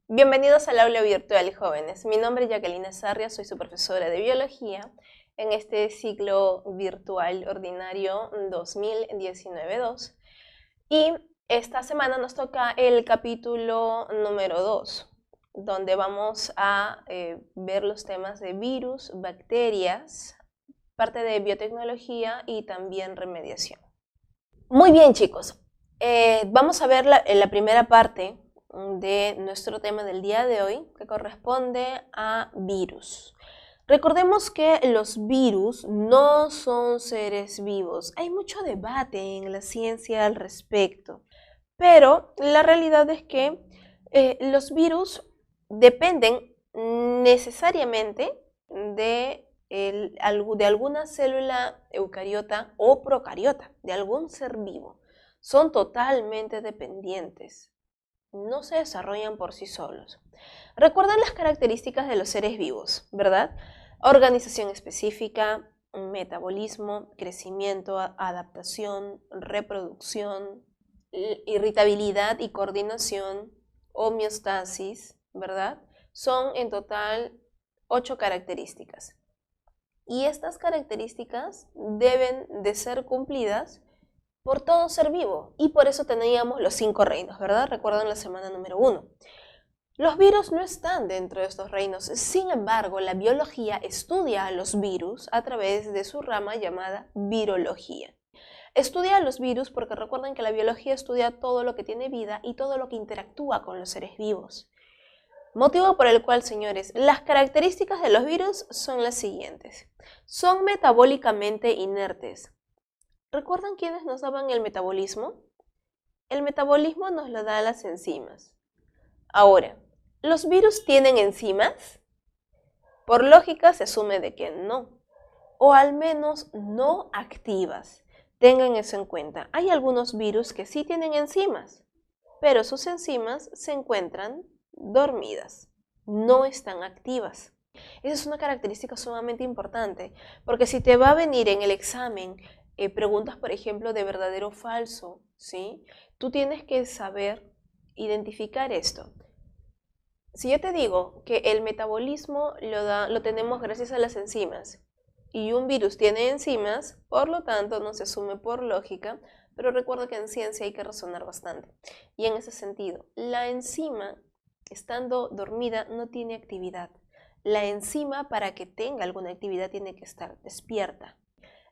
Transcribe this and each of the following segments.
Bienvenidos al aula virtual, jóvenes. Mi nombre es Jacqueline Sarria, soy su profesora de biología en este ciclo virtual ordinario 2019-2. Y esta semana nos toca el capítulo número 2, donde vamos a ver los temas de virus, bacterias, parte de biotecnología y también remediación. Muy bien, chicos. Vamos a ver la primera parte de nuestro tema del día de hoy, que corresponde a virus. Recordemos que los virus no son seres vivos. Hay mucho debate en la ciencia al respecto, pero la realidad es que los virus dependen necesariamente de alguna célula eucariota o procariota, de algún ser vivo. Son totalmente dependientes. No se desarrollan por sí solos. Recuerdan las características de los seres vivos, ¿verdad? Organización específica, metabolismo, crecimiento, adaptación, reproducción, irritabilidad y coordinación, homeostasis, ¿verdad? Son en total 8 características. Y estas características deben de ser cumplidas por todo ser vivo, y por eso teníamos los 5 reinos, ¿verdad? Recuerdan la semana número 1. Los virus no están dentro de estos reinos, sin embargo, la biología estudia a los virus a través de su rama llamada virología. Estudia a los virus porque recuerden que la biología estudia todo lo que tiene vida y todo lo que interactúa con los seres vivos. Motivo por el cual, señores, las características de los virus son las siguientes. Son metabólicamente inertes. ¿Recuerdan quiénes nos daban el metabolismo? El metabolismo nos lo da las enzimas. Ahora, ¿los virus tienen enzimas? Por lógica se asume de que no, o al menos no activas. Tengan eso en cuenta. Hay algunos virus que sí tienen enzimas, pero sus enzimas se encuentran dormidas, no están activas. Esa es una característica sumamente importante, porque si te va a venir en el examen preguntas, por ejemplo, de verdadero o falso, ¿sí? Tú tienes que saber identificar esto. Si yo te digo que el metabolismo lo tenemos gracias a las enzimas y un virus tiene enzimas, por lo tanto no se asume por lógica, pero recuerda que en ciencia hay que razonar bastante. Y en ese sentido, la enzima, estando dormida, no tiene actividad. La enzima, para que tenga alguna actividad, tiene que estar despierta.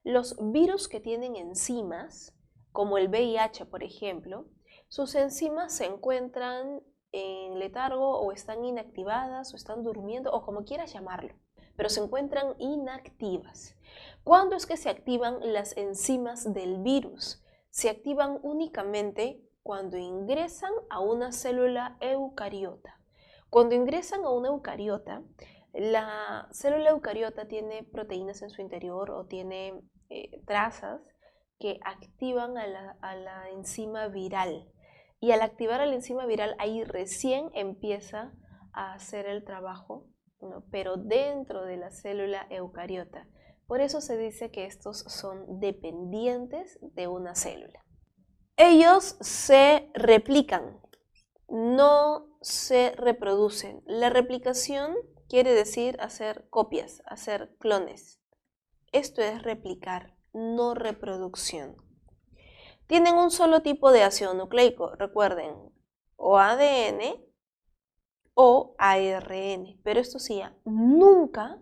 Los virus que tienen enzimas, como el VIH, por ejemplo, sus enzimas se encuentran en letargo o están inactivadas o están durmiendo o como quieras llamarlo, pero se encuentran inactivas. ¿Cuándo es que se activan las enzimas del virus? Se activan únicamente cuando ingresan a una célula eucariota. Cuando ingresan a una eucariota, la célula eucariota tiene proteínas en su interior o tiene trazas que activan a la enzima viral. Y al activar a la enzima viral, ahí recién empieza a hacer el trabajo, ¿no? Pero dentro de la célula eucariota. Por eso se dice que estos son dependientes de una célula. Ellos se replican, no se reproducen. La replicación quiere decir hacer copias, hacer clones. Esto es replicar, no reproducción. Tienen un solo tipo de ácido nucleico, recuerden, o ADN o ARN, pero esto sí, nunca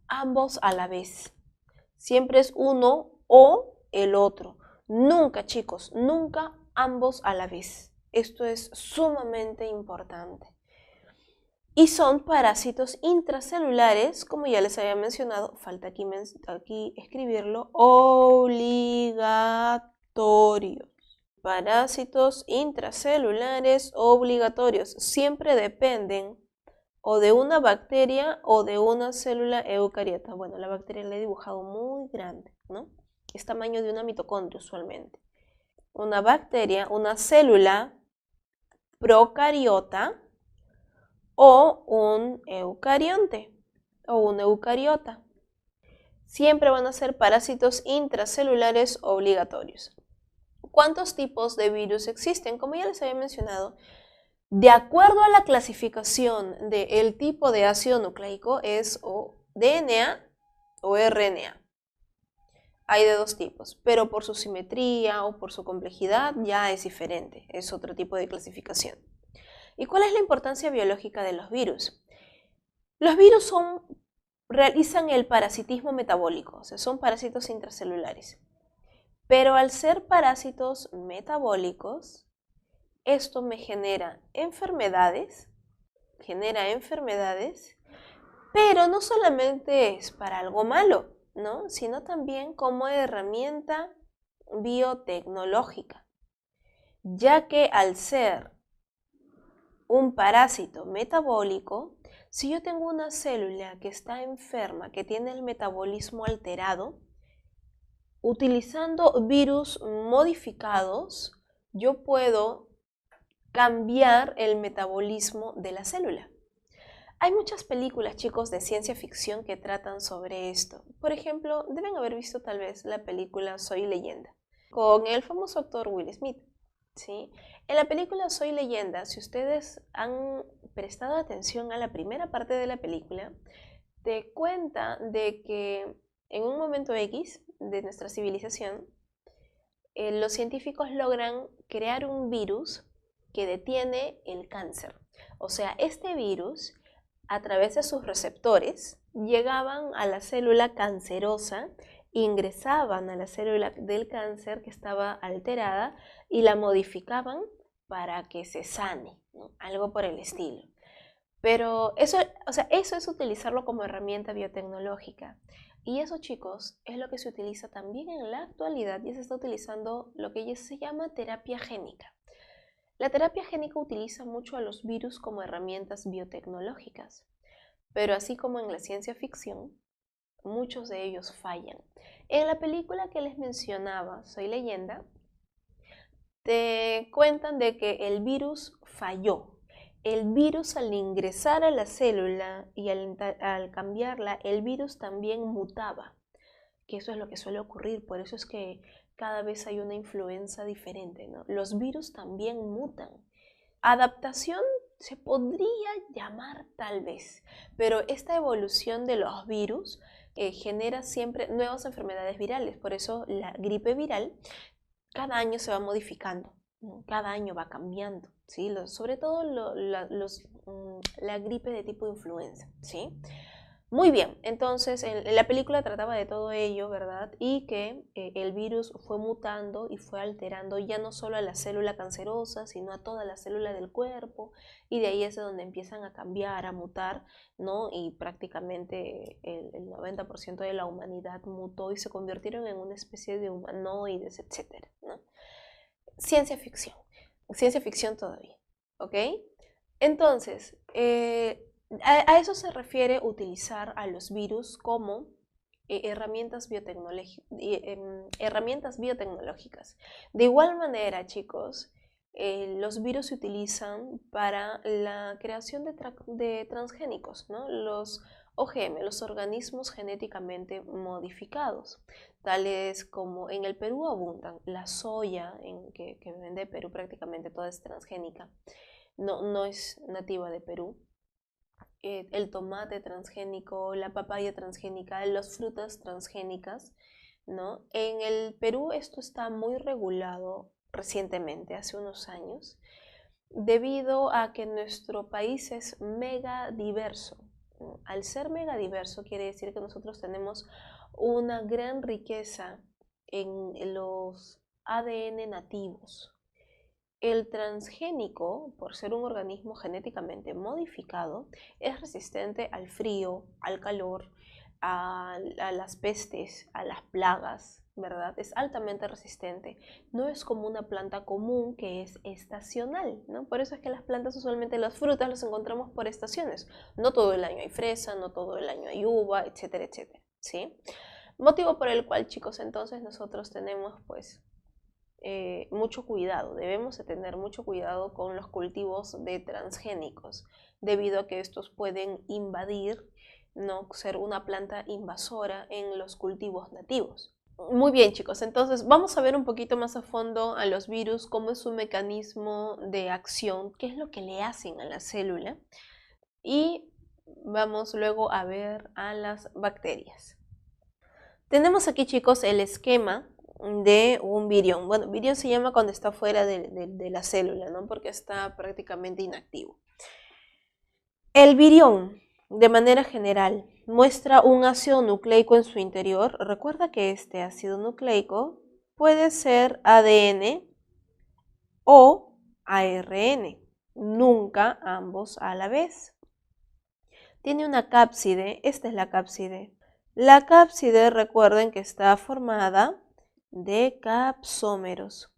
ambos a la vez. Siempre es uno o el otro. Nunca, chicos, nunca ambos a la vez. Esto es sumamente importante. Y son parásitos intracelulares, como ya les había mencionado, falta aquí escribirlo, obligatorios. Parásitos intracelulares obligatorios. Siempre dependen o de una bacteria o de una célula eucariota. Bueno, la bacteria la he dibujado muy grande, ¿no? Es tamaño de una mitocondria usualmente. Una bacteria, una célula procariota o un eucarionte o un eucariota. Siempre van a ser parásitos intracelulares obligatorios. ¿Cuántos tipos de virus existen? Como ya les había mencionado, De acuerdo a la clasificación del tipo de ácido nucleico es o DNA o RNA. Hay de dos tipos, pero por su simetría o por su complejidad ya es diferente, es otro tipo de clasificación. ¿Y cuál es la importancia biológica de los virus? Los virus realizan el parasitismo metabólico, o sea, son parásitos intracelulares. Pero al ser parásitos metabólicos, esto me genera enfermedades, pero no solamente es para algo malo, ¿no? Sino también como herramienta biotecnológica, ya que al ser un parásito metabólico, si yo tengo una célula que está enferma, que tiene el metabolismo alterado, utilizando virus modificados, yo puedo cambiar el metabolismo de la célula. Hay muchas películas, chicos, de ciencia ficción que tratan sobre esto. Por ejemplo, deben haber visto tal vez la película Soy Leyenda, con el famoso actor Will Smith, ¿sí? En la película Soy Leyenda, si ustedes han prestado atención a la primera parte de la película, te cuenta de que en un momento X de nuestra civilización, los científicos logran crear un virus que detiene el cáncer. O sea, este virus, a través de sus receptores, llegaban a la célula cancerosa, ingresaban a la célula del cáncer que estaba alterada y la modificaban para que se sane, ¿no? Algo por el estilo. Pero eso, o sea, eso es utilizarlo como herramienta biotecnológica. Y eso, chicos, es lo que se utiliza también en la actualidad. Ya se está utilizando lo que ya se llama terapia génica. La terapia génica utiliza mucho a los virus como herramientas biotecnológicas. Pero así como en la ciencia ficción, muchos de ellos fallan. En la película que les mencionaba, Soy Leyenda, te cuentan de que el virus falló. El virus al ingresar a la célula y al cambiarla, el virus también mutaba, que eso es lo que suele ocurrir, por eso es que cada vez hay una influenza diferente, ¿no? Los virus también mutan. Adaptación se podría llamar tal vez, pero esta evolución de los virus genera siempre nuevas enfermedades virales, por eso la gripe viral cada año se va modificando, ¿no? Cada año va cambiando, ¿sí? Sobre todo la gripe de tipo influenza, ¿sí? Muy bien, entonces en la película trataba de todo ello, ¿verdad? Y que el virus fue mutando y fue alterando ya no solo a la célula cancerosa, sino a toda la célula del cuerpo, y de ahí es de donde empiezan a cambiar, a mutar, ¿no? Y prácticamente el 90% de la humanidad mutó y se convirtieron en una especie de humanoides, etcétera, ¿no? Ciencia ficción todavía, ¿ok? Entonces, a eso se refiere utilizar a los virus como herramientas biotecnológicas. De igual manera, chicos, los virus se utilizan para la creación de transgénicos, ¿no? Los OGM, los organismos genéticamente modificados, tales como en el Perú abundan. La soya, que vende Perú prácticamente toda es transgénica, no es nativa de Perú. El tomate transgénico, la papaya transgénica, las frutas transgénicas, ¿no? En el Perú esto está muy regulado recientemente, hace unos años, debido a que nuestro país es mega diverso. Al ser mega diverso quiere decir que nosotros tenemos una gran riqueza en los ADN nativos. El transgénico, por ser un organismo genéticamente modificado, es resistente al frío, al calor, a las pestes, a las plagas, ¿verdad? Es altamente resistente. No es como una planta común que es estacional, ¿no? Por eso es que las plantas, usualmente las frutas, las encontramos por estaciones. No todo el año hay fresa, no todo el año hay uva, etcétera, etcétera, ¿sí? Motivo por el cual, chicos, entonces nosotros tenemos, pues, mucho cuidado, debemos de tener mucho cuidado con los cultivos de transgénicos, debido a que estos pueden invadir, no ser una planta invasora en los cultivos nativos. Muy bien, chicos. Entonces, vamos a ver un poquito más a fondo a los virus, cómo es su mecanismo de acción, qué es lo que le hacen a la célula. Y vamos luego a ver a las bacterias. Tenemos aquí, chicos, el esquema de un virión. Bueno, virión se llama cuando está fuera de la célula, ¿no? Porque está prácticamente inactivo. El virión, de manera general, muestra un ácido nucleico en su interior. Recuerda que este ácido nucleico puede ser ADN o ARN, nunca ambos a la vez. Tiene una cápside, esta es la cápside. La cápside, recuerden que está formada de capsómeros,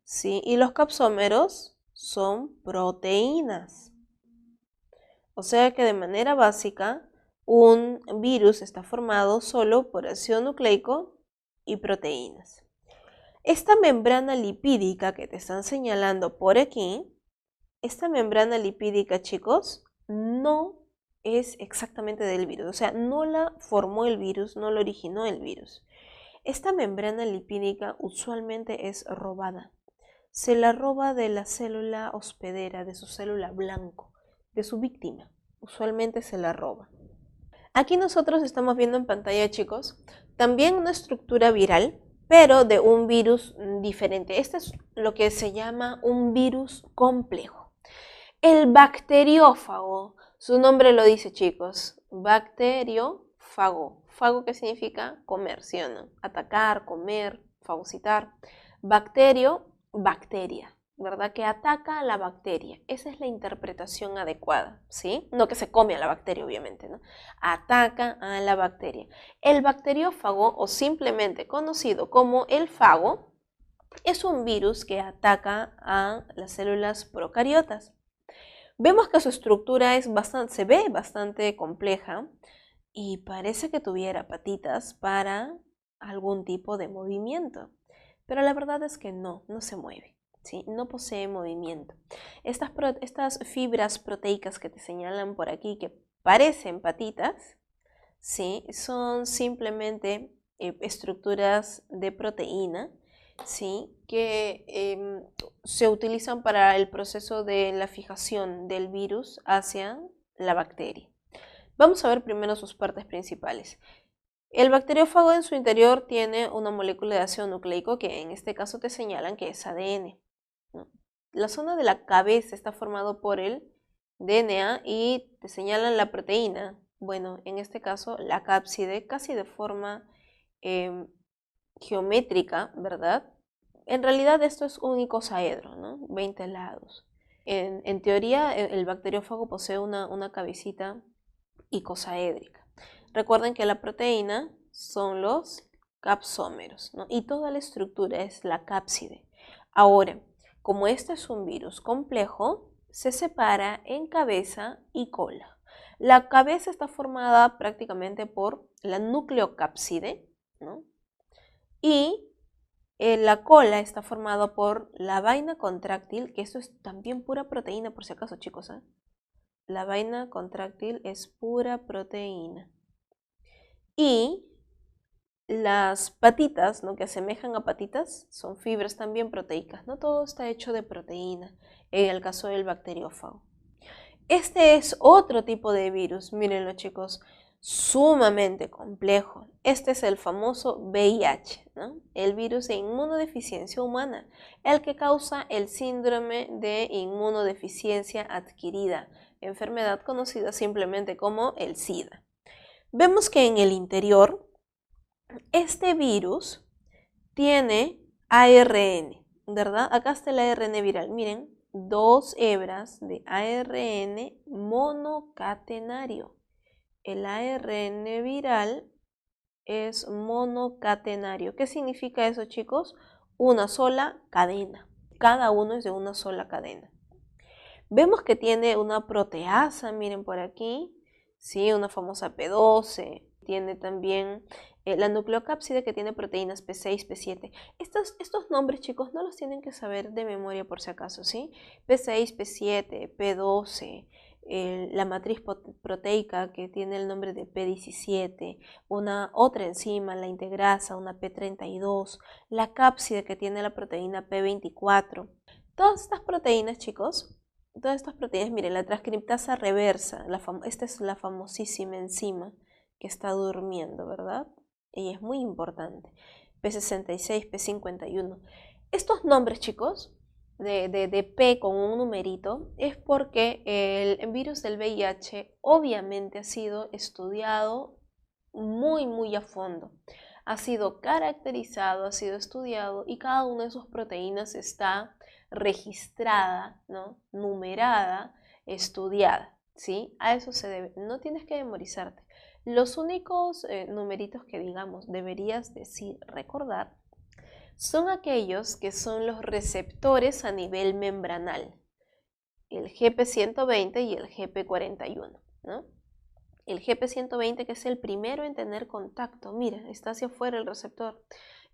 ¿sí? Y los capsómeros son proteínas. O sea que de manera básica, un virus está formado solo por ácido nucleico y proteínas. Esta membrana lipídica que te están señalando por aquí, esta membrana lipídica, chicos, no es exactamente del virus. O sea, no la formó el virus, no la originó el virus. Esta membrana lipídica usualmente es robada. Se la roba de la célula hospedera, de su célula blanco, de su víctima. Usualmente se la roba. Aquí nosotros estamos viendo en pantalla, chicos, también una estructura viral, pero de un virus diferente. Este es lo que se llama un virus complejo. El bacteriófago, su nombre lo dice, chicos, bacteriófago. Fago, ¿qué significa? Comer, ¿sí o no? Atacar, comer, fagocitar. Bacterio, bacteria, ¿verdad? Que ataca a la bacteria. Esa es la interpretación adecuada, ¿sí? No que se come a la bacteria, obviamente, ¿no? Ataca a la bacteria. El bacteriófago, o simplemente conocido como el fago, es un virus que ataca a las células procariotas. Vemos que su estructura se ve bastante compleja y parece que tuviera patitas para algún tipo de movimiento. Pero la verdad es que no se mueve, ¿sí? No posee movimiento. Estas fibras proteicas que te señalan por aquí, que parecen patitas, ¿sí? Son simplemente estructuras de proteína, ¿sí? Que se utilizan para el proceso de la fijación del virus hacia la bacteria. Vamos a ver primero sus partes principales. El bacteriófago en su interior tiene una molécula de ácido nucleico que en este caso te señalan que es ADN, ¿no? La zona de la cabeza está formado por el DNA y te señalan la proteína. Bueno, en este caso la cápside, casi de forma geométrica, ¿verdad? En realidad esto es un icosaedro, ¿no? 20 lados. En teoría el bacteriófago posee una cabecita icosaédrica. Recuerden que la proteína son los capsómeros, ¿no? Y toda la estructura es la cápside. Ahora, como este es un virus complejo, se separa en cabeza y cola. La cabeza está formada prácticamente por la nucleocápside, ¿no? Y la cola está formada por la vaina contráctil, que esto es también pura proteína por si acaso, chicos, ¿eh? La vaina contráctil es pura proteína. Y las patitas, ¿no? Que asemejan a patitas, son fibras también proteicas, ¿no? Todo está hecho de proteína, en el caso del bacteriófago. Este es otro tipo de virus, mírenlo, chicos, sumamente complejo. Este es el famoso VIH, ¿no? El virus de inmunodeficiencia humana, el que causa el síndrome de inmunodeficiencia adquirida, enfermedad conocida simplemente como el SIDA. Vemos que en el interior este virus tiene ARN, ¿verdad? Acá está el ARN viral. Miren, 2 hebras de ARN monocatenario. El ARN viral es monocatenario. ¿Qué significa eso, chicos? Una sola cadena. Cada uno es de una sola cadena. Vemos que tiene una proteasa, miren por aquí, ¿sí? Una famosa P12. Tiene también la nucleocápside que tiene proteínas P6, P7. Estos nombres, chicos, no los tienen que saber de memoria por si acaso, ¿sí? P6, P7, P12. la matriz proteica que tiene el nombre de P17, otra enzima, la integrasa, una P32, la cápside que tiene la proteína P24. Todas estas proteínas, chicos, miren, la transcriptasa reversa, esta es la famosísima enzima que está durmiendo, ¿verdad? Y es muy importante. P66, P51. Estos nombres, chicos, de P con un numerito, es porque el virus del VIH obviamente ha sido estudiado muy a fondo. Ha sido caracterizado, ha sido estudiado y cada una de sus proteínas está registrada, ¿no? Numerada, estudiada, ¿sí? A eso se debe. No tienes que memorizarte. Los únicos numeritos que, digamos, deberías recordar son aquellos que son los receptores a nivel membranal, el GP120 y el GP41, ¿no? El GP120, que es el primero en tener contacto, mira, está hacia afuera el receptor,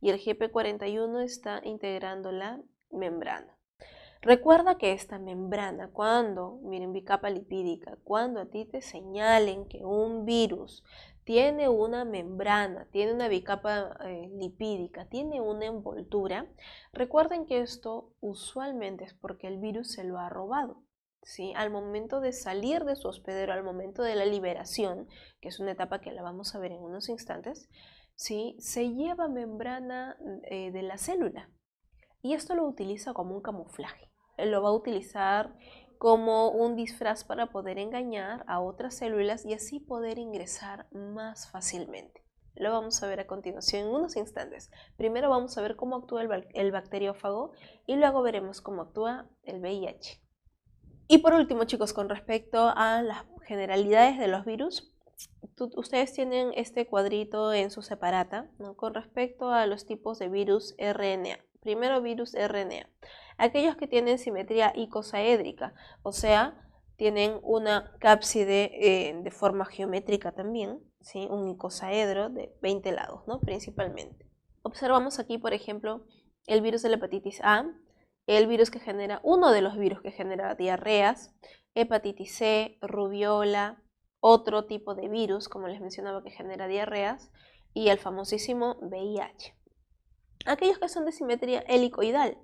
y el GP41 está integrando la membrana. Recuerda que esta membrana, miren, bicapa lipídica, cuando a ti te señalen que un virus tiene una membrana, tiene una bicapa lipídica, tiene una envoltura, recuerden que esto usualmente es porque el virus se lo ha robado, ¿sí? Al momento de salir de su hospedero, al momento de la liberación, que es una etapa que la vamos a ver en unos instantes, ¿sí? Se lleva membrana de la célula y esto lo utiliza como un camuflaje. Lo va a utilizar como un disfraz para poder engañar a otras células y así poder ingresar más fácilmente. Lo vamos a ver a continuación en unos instantes. Primero vamos a ver cómo actúa el bacteriófago y luego veremos cómo actúa el VIH. Y por último, chicos, con respecto a las generalidades de los virus, ustedes tienen este cuadrito en su separata, ¿no? Con respecto a los tipos de virus RNA. Primero, virus RNA. Aquellos que tienen simetría icosaédrica, o sea, tienen una cápside de forma geométrica también, ¿sí? Un icosaedro de 20 lados, ¿no? Principalmente. Observamos aquí, por ejemplo, el virus de la hepatitis A, uno de los virus que genera diarreas, hepatitis C, rubiola, otro tipo de virus, como les mencionaba, que genera diarreas, y el famosísimo VIH. Aquellos que son de simetría helicoidal,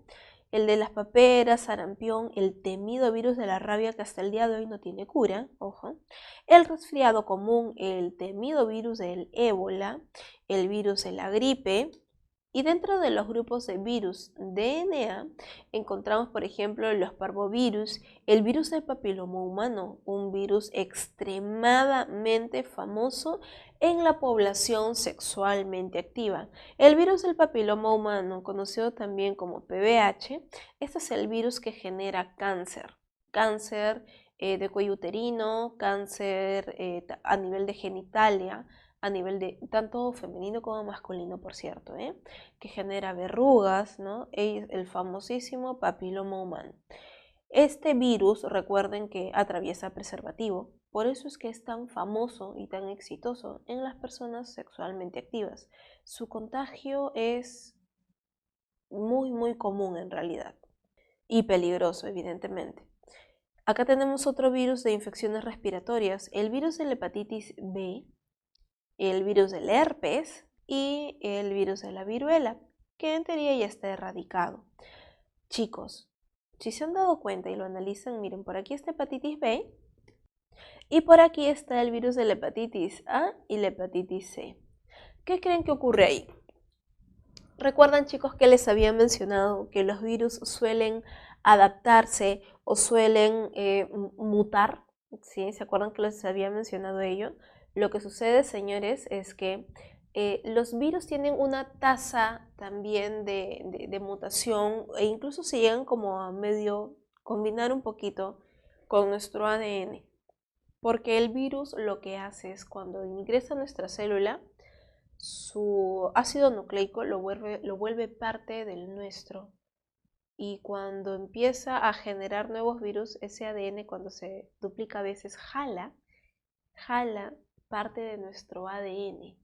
el de las paperas, sarampión, el temido virus de la rabia que hasta el día de hoy no tiene cura, ojo, el resfriado común, el temido virus del ébola, el virus de la gripe. Y dentro de los grupos de virus DNA encontramos, por ejemplo, los parvovirus, el virus del papiloma humano, un virus extremadamente famoso en la población sexualmente activa. El virus del papiloma humano, conocido también como PBH, este es el virus que genera cáncer de cuello uterino, cáncer a nivel de genitalia, a nivel de tanto femenino como masculino, por cierto, que genera verrugas, ¿no? El famosísimo papiloma humano. Este virus, recuerden que atraviesa preservativo, por eso es que es tan famoso y tan exitoso en las personas sexualmente activas. Su contagio es muy común en realidad y peligroso, evidentemente. Acá tenemos otro virus de infecciones respiratorias, el virus de la hepatitis B, el virus del herpes y el virus de la viruela, que en teoría ya está erradicado. Chicos, si se han dado cuenta y lo analizan, miren, por aquí está hepatitis B y por aquí está el virus de la hepatitis A y la hepatitis C. ¿Qué creen que ocurre ahí? ¿Recuerdan, chicos, que les había mencionado que los virus suelen adaptarse o suelen mutar? ¿Sí? ¿Se acuerdan que les había mencionado ello? Lo que sucede, señores, es que los virus tienen una tasa también de mutación e incluso se llegan como a medio combinar un poquito con nuestro ADN. Porque el virus lo que hace es cuando ingresa a nuestra célula, su ácido nucleico lo vuelve parte del nuestro. Y cuando empieza a generar nuevos virus, ese ADN cuando se duplica a veces jala parte de nuestro ADN.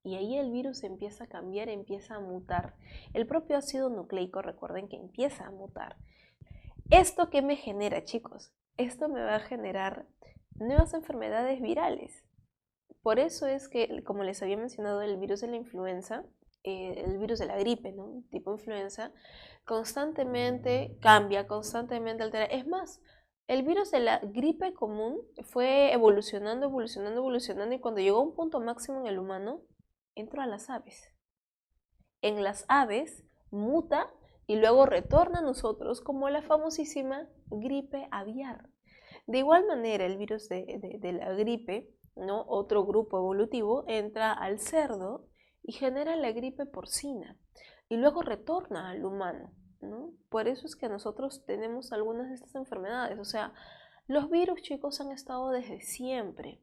Y ahí el virus empieza a cambiar, empieza a mutar. El propio ácido nucleico, recuerden que empieza a mutar. ¿Esto qué me genera, chicos? Esto me va a generar nuevas enfermedades virales. Por eso es que, como les había mencionado, el virus de la influenza, el virus de la gripe, ¿no? Tipo influenza, constantemente cambia, constantemente altera. Es más, el virus de la gripe común fue evolucionando, evolucionando, evolucionando y cuando llegó a un punto máximo en el humano, entró a las aves. En las aves muta y luego retorna a nosotros como la famosísima gripe aviar. De igual manera, el virus de la gripe, ¿no? Otro grupo evolutivo, entra al cerdo y genera la gripe porcina y luego retorna al humano, ¿no? Por eso es que nosotros tenemos algunas de estas enfermedades. O sea, los virus, chicos, han estado desde siempre.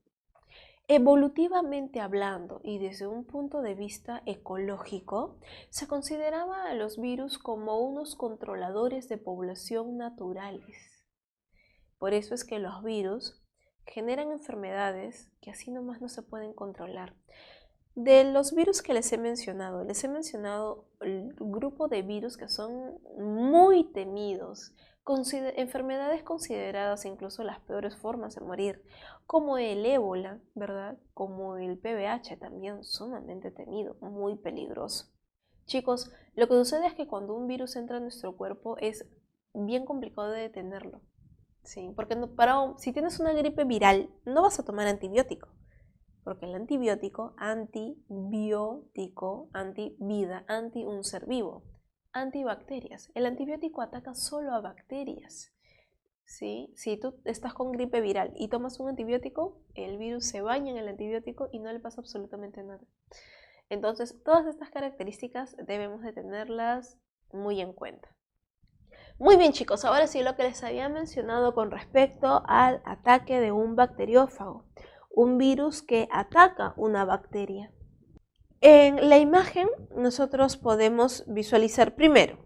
Evolutivamente hablando y desde un punto de vista ecológico, se consideraba a los virus como unos controladores de población naturales. Por eso es que los virus generan enfermedades que así nomás no se pueden controlar. De los virus que les he mencionado el grupo de virus que son muy temidos, enfermedades consideradas incluso las peores formas de morir, como el ébola, ¿verdad? Como el VIH también sumamente temido, muy peligroso. Chicos, lo que sucede es que cuando un virus entra en nuestro cuerpo es bien complicado de detenerlo. Sí, porque si tienes una gripe viral, no vas a tomar antibiótico, porque el antibiótico, antivida, anti un ser vivo, antibacterias. El antibiótico ataca solo a bacterias. ¿Sí? Si tú estás con gripe viral y tomas un antibiótico, el virus se baña en el antibiótico y no le pasa absolutamente nada. Entonces, todas estas características debemos de tenerlas muy en cuenta. Muy bien, chicos, ahora sí lo que les había mencionado con respecto al ataque de un bacteriófago, un virus que ataca una bacteria. En la imagen nosotros podemos visualizar primero,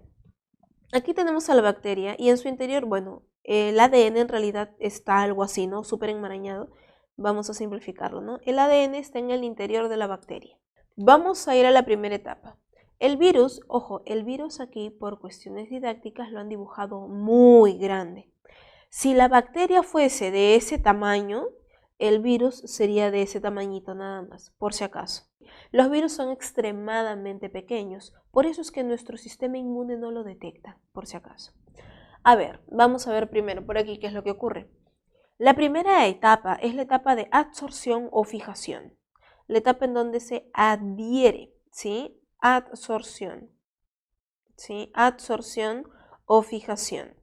aquí tenemos a la bacteria y en su interior, bueno, el ADN en realidad está algo así, ¿no? Súper enmarañado. Vamos a simplificarlo, ¿no? El ADN está en el interior de la bacteria. Vamos a ir a la primera etapa. El virus, ojo, el virus aquí por cuestiones didácticas lo han dibujado muy grande. Si la bacteria fuese de ese tamaño, el virus sería de ese tamañito nada más, por si acaso. Los virus son extremadamente pequeños, por eso es que nuestro sistema inmune no lo detecta, por si acaso. A ver, vamos a ver primero por aquí qué es lo que ocurre. La primera etapa es la etapa de absorción o fijación, la etapa en donde se adhiere, ¿sí? Absorción, ¿sí? Absorción o fijación.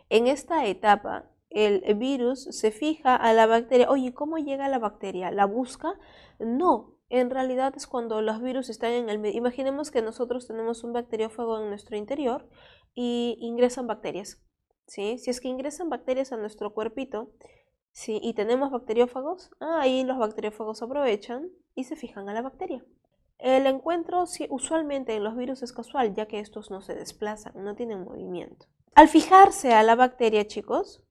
En esta etapa, el virus se fija a la bacteria. Oye, ¿cómo llega a la bacteria? ¿La busca? No, en realidad es cuando los virus están en el medio. Imaginemos que nosotros tenemos un bacteriófago en nuestro interior y ingresan bacterias, ¿sí? Si es que ingresan bacterias a nuestro cuerpito, ¿sí? Y tenemos bacteriófagos, ahí los bacteriófagos aprovechan y se fijan a la bacteria. El encuentro usualmente en los virus es casual, ya que estos no se desplazan, no tienen movimiento. Al fijarse a la bacteria, chicos,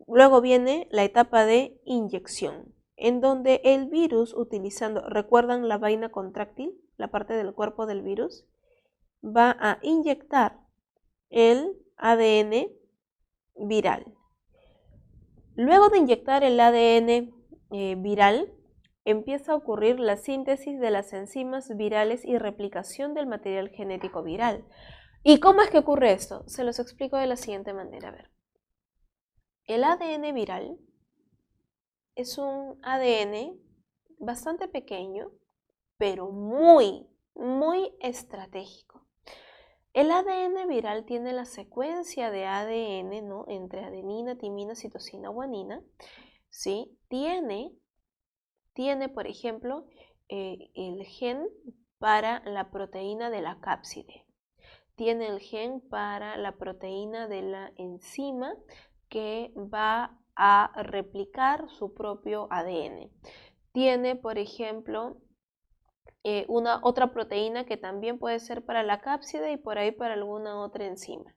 luego viene la etapa de inyección, en donde el virus, utilizando, ¿recuerdan la vaina contráctil, la parte del cuerpo del virus? Va a inyectar el ADN viral. Luego de inyectar el ADN viral, empieza a ocurrir la síntesis de las enzimas virales y replicación del material genético viral. ¿Y cómo es que ocurre esto? Se los explico de la siguiente manera. A ver. El ADN viral es un ADN bastante pequeño, pero muy, muy estratégico. El ADN viral tiene la secuencia de ADN, ¿no? Entre adenina, timina, citosina, guanina, ¿sí? Tiene, por ejemplo, el gen para la proteína de la cápside. Tiene el gen para la proteína de la enzima que va a replicar su propio ADN. Tiene, por ejemplo, una otra proteína que también puede ser para la cápside y por ahí para alguna otra enzima.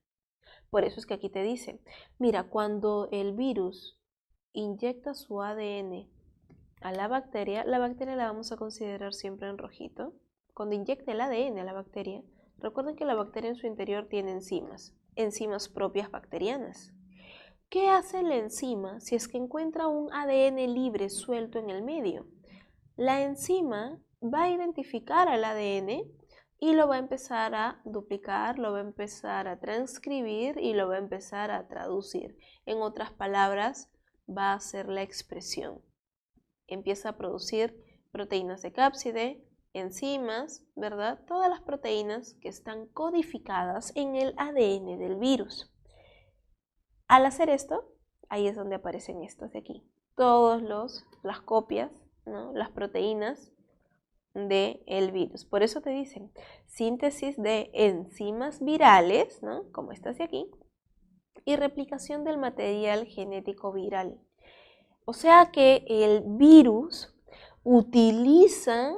Por eso es que aquí te dice, mira, cuando el virus inyecta su ADN a la bacteria la vamos a considerar siempre en rojito. Cuando inyecta el ADN a la bacteria, recuerden que la bacteria en su interior tiene enzimas propias bacterianas. ¿Qué hace la enzima si es que encuentra un ADN libre suelto en el medio? La enzima va a identificar al ADN y lo va a empezar a duplicar, lo va a empezar a transcribir y lo va a empezar a traducir. En otras palabras, va a hacer la expresión. Empieza a producir proteínas de cápside, enzimas, ¿verdad? Todas las proteínas que están codificadas en el ADN del virus. Al hacer esto, ahí es donde aparecen estos de aquí. Todas las copias, ¿no? Las proteínas del virus. Por eso te dicen síntesis de enzimas virales, ¿no? Como estas de aquí, y replicación del material genético viral. O sea que el virus utiliza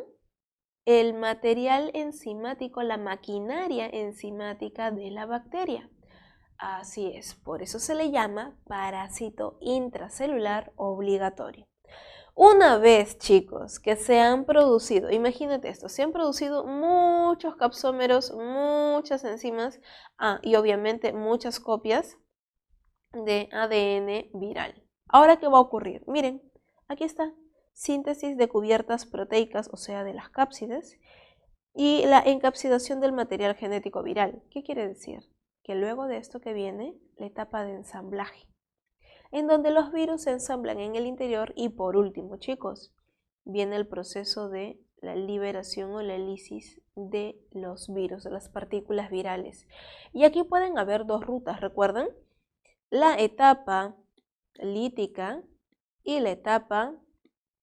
el material enzimático, la maquinaria enzimática de la bacteria. Así es, por eso se le llama parásito intracelular obligatorio. Una vez, chicos, que se han producido, imagínate esto, se han producido muchos capsómeros, muchas enzimas y obviamente muchas copias de ADN viral. Ahora, ¿qué va a ocurrir? Miren, aquí está, síntesis de cubiertas proteicas, o sea, de las cápsides, y la encapsidación del material genético viral. ¿Qué quiere decir? Que luego de esto que viene, la etapa de ensamblaje, en donde los virus se ensamblan en el interior y por último, chicos, viene el proceso de la liberación o la lisis de los virus, de las partículas virales. Y aquí pueden haber dos rutas, ¿recuerdan? La etapa lítica y la etapa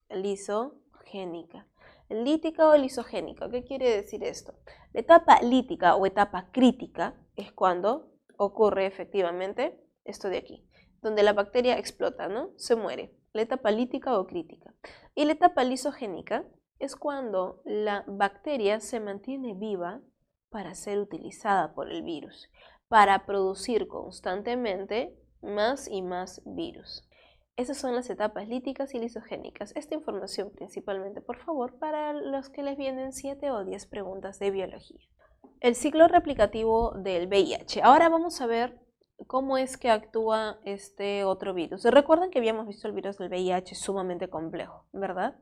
lisogénica. Lítica o lisogénica, ¿qué quiere decir esto? La etapa lítica o etapa crítica es cuando ocurre efectivamente esto de aquí, donde la bacteria explota, ¿no? Se muere. La etapa lítica o crítica. Y la etapa lisogénica es cuando la bacteria se mantiene viva para ser utilizada por el virus, para producir constantemente más y más virus. Esas son las etapas líticas y lisogénicas. Esta información principalmente, por favor, para los que les vienen 7 o 10 preguntas de biología. El ciclo replicativo del VIH. Ahora vamos a ver cómo es que actúa este otro virus. Recuerden que habíamos visto el virus del VIH sumamente complejo, ¿verdad?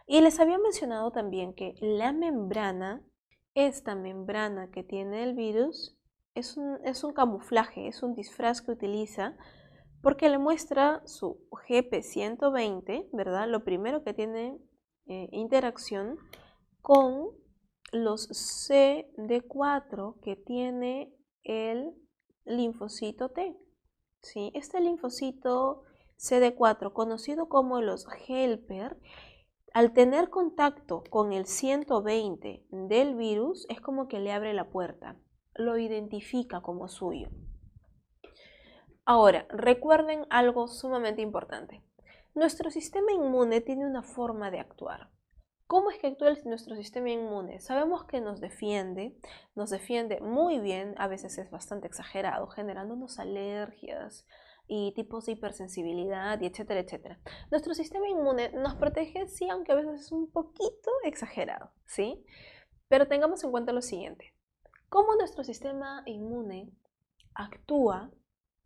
Y les había mencionado también que la membrana, esta membrana que tiene el virus, es un camuflaje, es un disfraz que utiliza porque le muestra su GP120, ¿verdad? Lo primero que tiene interacción con los CD4 que tiene el linfocito T. ¿Sí? Este linfocito CD4, conocido como los helper, al tener contacto con el 120 del virus, es como que le abre la puerta, lo identifica como suyo. Ahora, recuerden algo sumamente importante. Nuestro sistema inmune tiene una forma de actuar. ¿Cómo es que actúa nuestro sistema inmune? Sabemos que nos defiende muy bien, a veces es bastante exagerado, generándonos alergias y tipos de hipersensibilidad, y etcétera, etcétera. Nuestro sistema inmune nos protege, sí, aunque a veces es un poquito exagerado, ¿sí? Pero tengamos en cuenta lo siguiente. ¿Cómo nuestro sistema inmune actúa,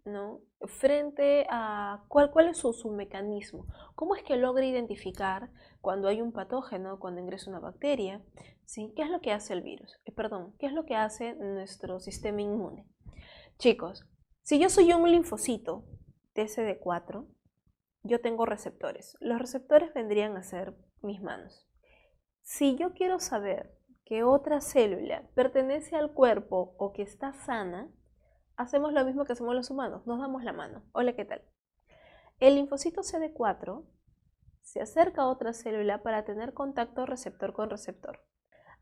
¿no? Frente a cuál es su mecanismo? ¿Cómo es que logra identificar cuando hay un patógeno, cuando ingresa una bacteria? ¿Sí? ¿Qué es lo que hace el virus? ¿Qué es lo que hace nuestro sistema inmune? Chicos, si yo soy un linfocito TCD4, yo tengo receptores. Los receptores vendrían a ser mis manos. Si yo quiero saber que otra célula pertenece al cuerpo o que está sana, hacemos lo mismo que hacemos los humanos, nos damos la mano. Hola, ¿qué tal? El linfocito CD4 se acerca a otra célula para tener contacto receptor con receptor.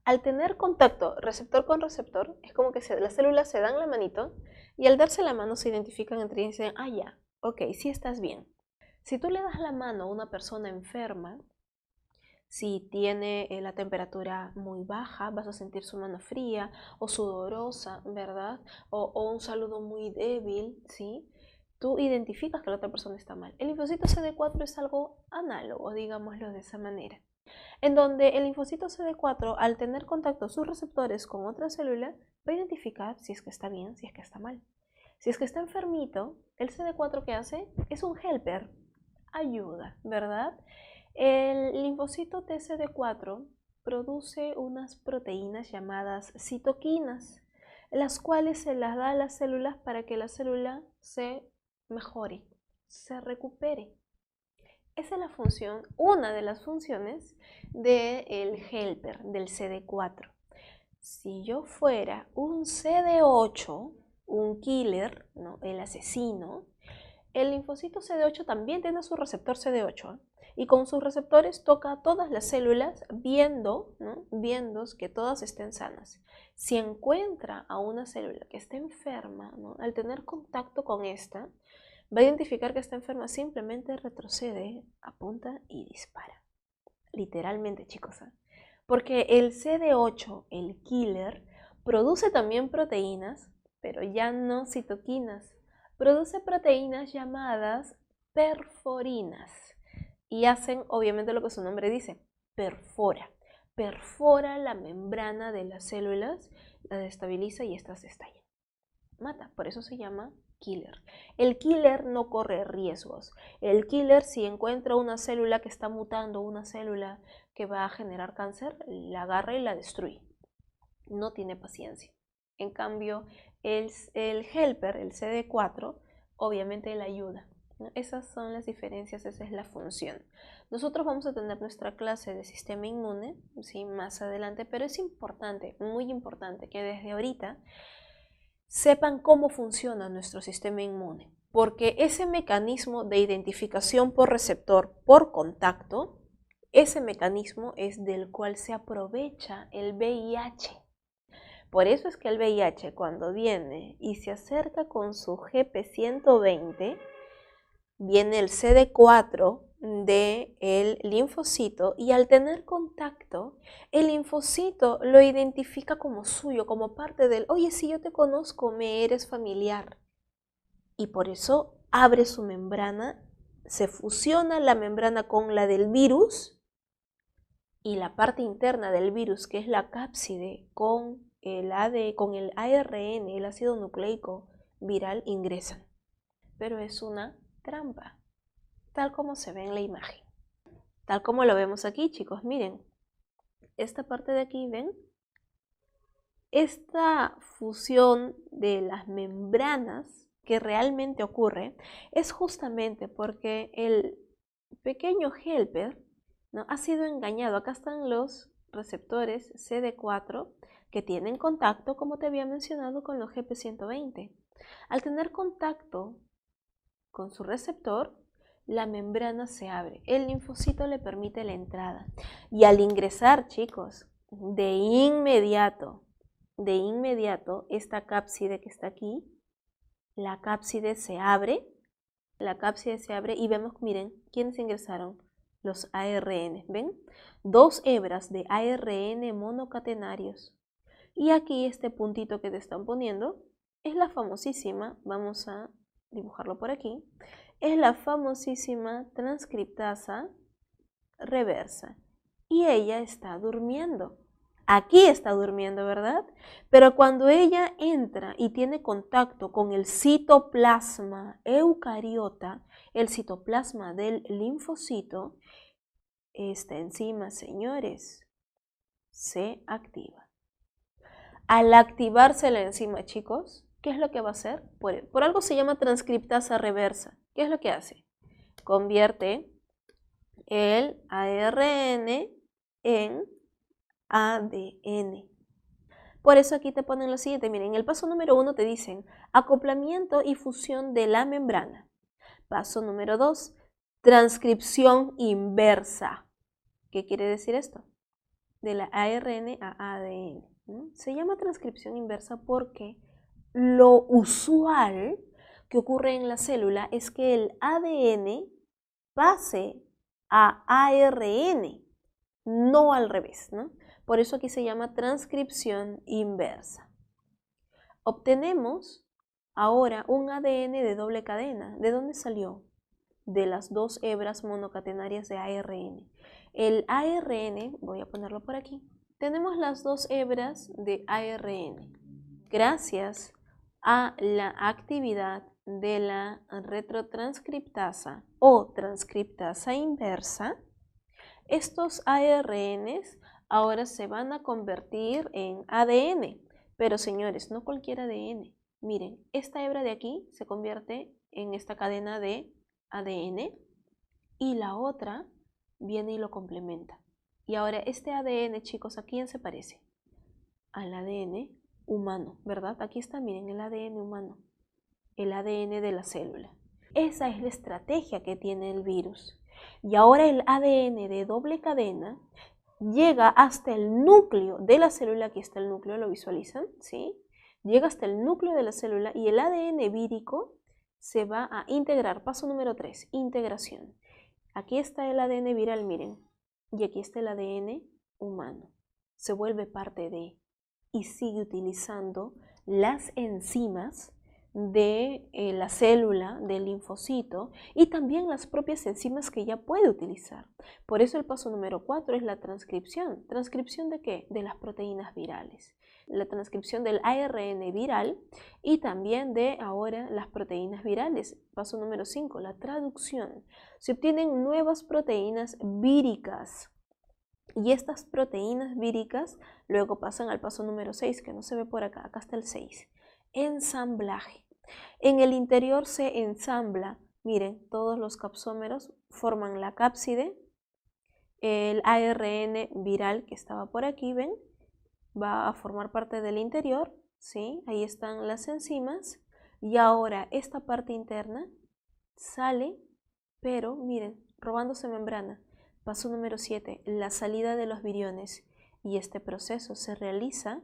Al tener contacto receptor con receptor, es como que las células se dan la manito y al darse la mano se identifican entre ellas y dicen, ah, ya, ok, sí estás bien. Si tú le das la mano a una persona enferma, si tiene la temperatura muy baja, vas a sentir su mano fría o sudorosa, ¿verdad? O un saludo muy débil, ¿sí? Tú identificas que la otra persona está mal. El linfocito CD4 es algo análogo, digámoslo de esa manera, en donde el linfocito CD4, al tener contacto sus receptores con otra célula, va a identificar si es que está bien, si es que está mal. Si es que está enfermito, el CD4 ¿qué hace? Es un helper, ayuda, ¿verdad? El linfocito TCD4 produce unas proteínas llamadas citoquinas, las cuales se las da a las células para que la célula se mejore, se recupere. Esa es la función, una de las funciones del helper, del CD4. Si yo fuera un CD8, un killer, ¿no? El asesino, el linfocito CD8 también tiene su receptor CD8, y con sus receptores toca a todas las células viendo, ¿no? Viendo que todas estén sanas. Si encuentra a una célula que está enferma, ¿no? Al tener contacto con esta, va a identificar que está enferma, simplemente retrocede, apunta y dispara. Literalmente, chicos, ¿eh? Porque el CD8, el killer, produce también proteínas, pero ya no citoquinas. Produce proteínas llamadas perforinas y hacen obviamente lo que su nombre dice, perfora. Perfora la membrana de las células, la destabiliza y estas estallan. Mata, por eso se llama killer. El killer no corre riesgos. El killer, si encuentra una célula que está mutando, una célula que va a generar cáncer, la agarra y la destruye. No tiene paciencia. En cambio, el helper, el CD4, obviamente la ayuda, ¿no? Esas son las diferencias, esa es la función. Nosotros vamos a tener nuestra clase de sistema inmune, ¿sí? Más adelante, pero es importante, muy importante, que desde ahorita sepan cómo funciona nuestro sistema inmune, porque ese mecanismo de identificación por receptor por contacto, ese mecanismo es del cual se aprovecha el VIH. Por eso es que el VIH, cuando viene y se acerca con su GP120, viene el CD4 del linfocito, y al tener contacto, el linfocito lo identifica como suyo, como parte del, oye, si yo te conozco, me eres familiar. Y por eso abre su membrana, se fusiona la membrana con la del virus, y la parte interna del virus, que es la cápside, con el ARN, el ácido nucleico viral, ingresan. Pero es una trampa, tal como se ve en la imagen. Tal como lo vemos aquí, chicos, miren. Esta parte de aquí, ¿ven? Esta fusión de las membranas que realmente ocurre es justamente porque el pequeño helper, ¿no? Ha sido engañado. Acá están los receptores CD4 que tienen contacto, como te había mencionado, con los GP120. Al tener contacto con su receptor, la membrana se abre, el linfocito le permite la entrada, y al ingresar, chicos, de inmediato, esta cápside que está aquí, la cápside se abre y vemos, miren, ¿quiénes ingresaron? Los ARN, ¿ven? 2 hebras de ARN monocatenarios. Y aquí este puntito que te están poniendo es la famosísima, vamos a dibujarlo por aquí, es la famosísima transcriptasa reversa. Y ella está durmiendo. Aquí está durmiendo, ¿verdad? Pero cuando ella entra y tiene contacto con el citoplasma eucariota, el citoplasma del linfocito, esta enzima, señores, se activa. Al activarse la enzima, chicos, ¿qué es lo que va a hacer? Por algo se llama transcriptasa reversa. ¿Qué es lo que hace? Convierte el ARN en ADN. Por eso aquí te ponen lo siguiente. Miren, en el paso número 1 te dicen acoplamiento y fusión de la membrana. Paso número 2, transcripción inversa. ¿Qué quiere decir esto? De la ARN a ADN. ¿No? Se llama transcripción inversa porque lo usual que ocurre en la célula es que el ADN pase a ARN, no al revés, ¿no? Por eso aquí se llama transcripción inversa. Obtenemos ahora un ADN de doble cadena. ¿De dónde salió? De las 2 hebras monocatenarias de ARN. El ARN, voy a ponerlo por aquí, tenemos las 2 hebras de ARN. Gracias a la actividad de la retrotranscriptasa o transcriptasa inversa, estos ARNs ahora se van a convertir en ADN. Pero señores, no cualquier ADN. Miren, esta hebra de aquí se convierte en esta cadena de ADN y la otra viene y lo complementa. Y ahora este ADN, chicos, ¿a quién se parece? Al ADN humano, ¿verdad? Aquí está, miren, el ADN humano, el ADN de la célula. Esa es la estrategia que tiene el virus. Y ahora el ADN de doble cadena llega hasta el núcleo de la célula. Aquí está el núcleo, ¿lo visualizan? ¿Sí? Llega hasta el núcleo de la célula y el ADN vírico se va a integrar. Paso número 3, integración. Aquí está el ADN viral, miren, y aquí está el ADN humano. Se vuelve parte de y sigue utilizando las enzimas de la célula, del linfocito y también las propias enzimas que ya puede utilizar. Por eso el paso número 4 es la transcripción. ¿Transcripción de qué? De las proteínas virales. La transcripción del ARN viral y también de ahora las proteínas virales. Paso número 5, la traducción. Se obtienen nuevas proteínas víricas. Y estas proteínas víricas luego pasan al paso número 6, que no se ve por acá, acá está el 6. Ensamblaje. En el interior se ensambla, miren, todos los capsómeros forman la cápside, el ARN viral que estaba por aquí, ven, va a formar parte del interior, ¿sí? Ahí están las enzimas y ahora esta parte interna sale, pero miren, robándose membrana. Paso número 7, la salida de los viriones, y este proceso se realiza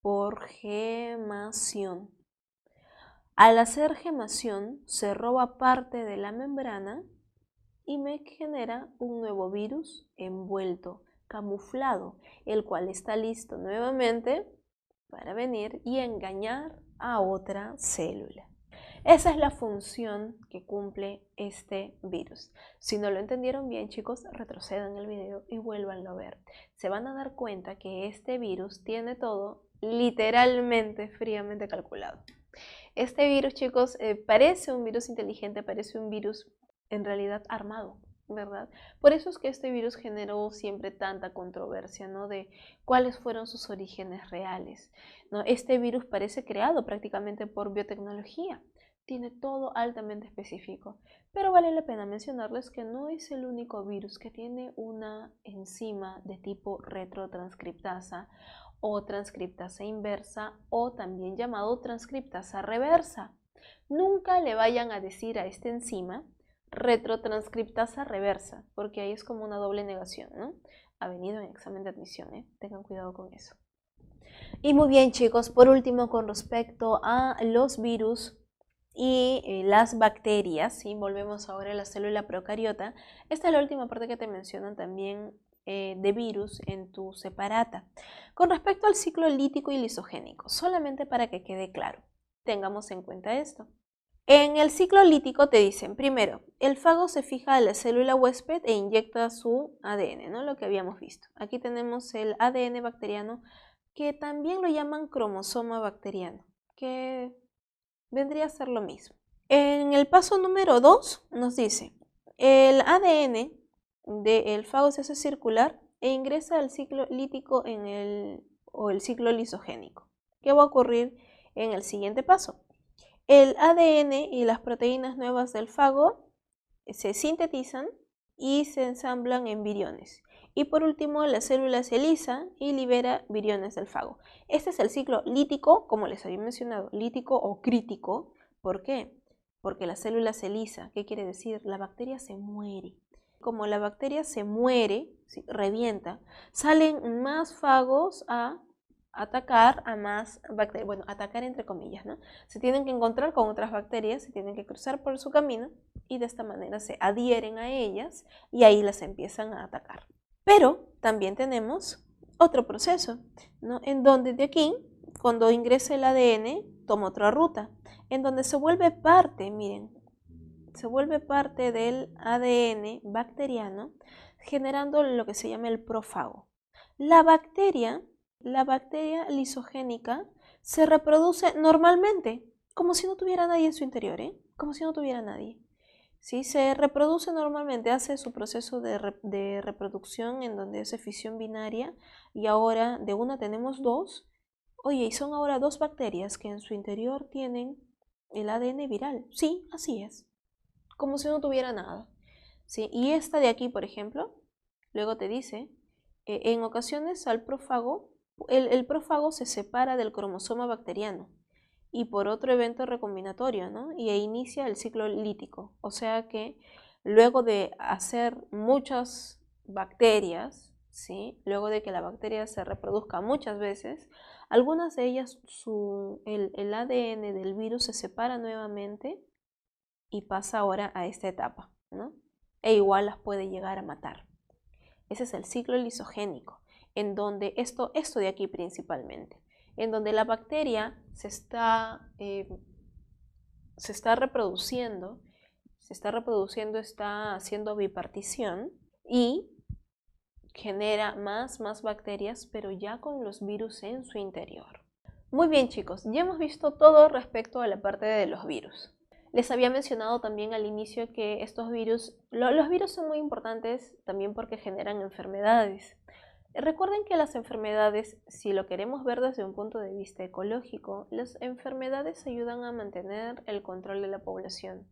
por gemación. Al hacer gemación se roba parte de la membrana y me genera un nuevo virus envuelto, camuflado, el cual está listo nuevamente para venir y engañar a otra célula. Esa es la función que cumple este virus. Si no lo entendieron bien, chicos, retrocedan el video y vuélvanlo a ver. Se van a dar cuenta que este virus tiene todo literalmente fríamente calculado. Este virus, chicos, parece un virus inteligente, parece un virus en realidad armado, ¿verdad? Por eso es que este virus generó siempre tanta controversia, ¿no? De cuáles fueron sus orígenes reales, ¿no? Este virus parece creado prácticamente por biotecnología. Tiene todo altamente específico, pero vale la pena mencionarles que no es el único virus que tiene una enzima de tipo retrotranscriptasa o transcriptasa inversa o también llamado transcriptasa reversa. Nunca le vayan a decir a esta enzima retrotranscriptasa reversa, porque ahí es como una doble negación, ¿no? Ha venido en examen de admisión, ¿eh? Tengan cuidado con eso. Y muy bien, chicos, por último, con respecto a los virus y las bacterias, ¿sí? Volvemos ahora a la célula procariota. Esta es la última parte que te mencionan también de virus en tu separata. Con respecto al ciclo lítico y lisogénico, solamente para que quede claro, tengamos en cuenta esto. En el ciclo lítico te dicen, primero, el fago se fija a la célula huésped e inyecta su ADN, ¿no? Lo que habíamos visto. Aquí tenemos el ADN bacteriano, que también lo llaman cromosoma bacteriano, que vendría a ser lo mismo. En el paso número 2 nos dice, el ADN del fago se hace circular e ingresa al ciclo lítico o el ciclo lisogénico. ¿Qué va a ocurrir en el siguiente paso? El ADN y las proteínas nuevas del fago se sintetizan y se ensamblan en viriones. Y por último, la célula se lisa y libera viriones del fago. Este es el ciclo lítico, como les había mencionado, lítico o crítico. ¿Por qué? Porque la célula se lisa. ¿Qué quiere decir? La bacteria se muere. Como la bacteria se muere, ¿sí? Revienta, salen más fagos a atacar a más bacterias, bueno, atacar entre comillas, ¿no? Se tienen que encontrar con otras bacterias, se tienen que cruzar por su camino y de esta manera se adhieren a ellas y ahí las empiezan a atacar. Pero también tenemos otro proceso, ¿no? En donde de aquí, cuando ingresa el ADN, toma otra ruta, en donde se vuelve parte, miren, se vuelve parte del ADN bacteriano, generando lo que se llama el profago. La bacteria lisogénica se reproduce normalmente, como si no tuviera nadie en su interior, ¿eh? Como si no tuviera nadie. ¿Sí? Se reproduce normalmente, hace su proceso de reproducción en donde hace fisión binaria y ahora de una tenemos dos. Oye, y son ahora dos bacterias que en su interior tienen el ADN viral. Sí, así es. Como si no tuviera nada. ¿Sí? Y esta de aquí, por ejemplo, luego te dice, en ocasiones al prófago, el prófago se separa del cromosoma bacteriano y por otro evento recombinatorio, ¿no? Y inicia el ciclo lítico. O sea que luego de hacer muchas bacterias, ¿sí? Luego de que la bacteria se reproduzca muchas veces, algunas de ellas, el ADN del virus se separa nuevamente y pasa ahora a esta etapa, ¿no? E igual las puede llegar a matar. Ese es el ciclo lisogénico, en donde esto de aquí principalmente, en donde la bacteria se está reproduciendo, está haciendo bipartición y genera más bacterias, pero ya con los virus en su interior. Muy bien, chicos, ya hemos visto todo respecto a la parte de los virus. Les había mencionado también al inicio que estos virus, los virus son muy importantes también porque generan enfermedades. Recuerden que las enfermedades, si lo queremos ver desde un punto de vista ecológico, las enfermedades ayudan a mantener el control de la población.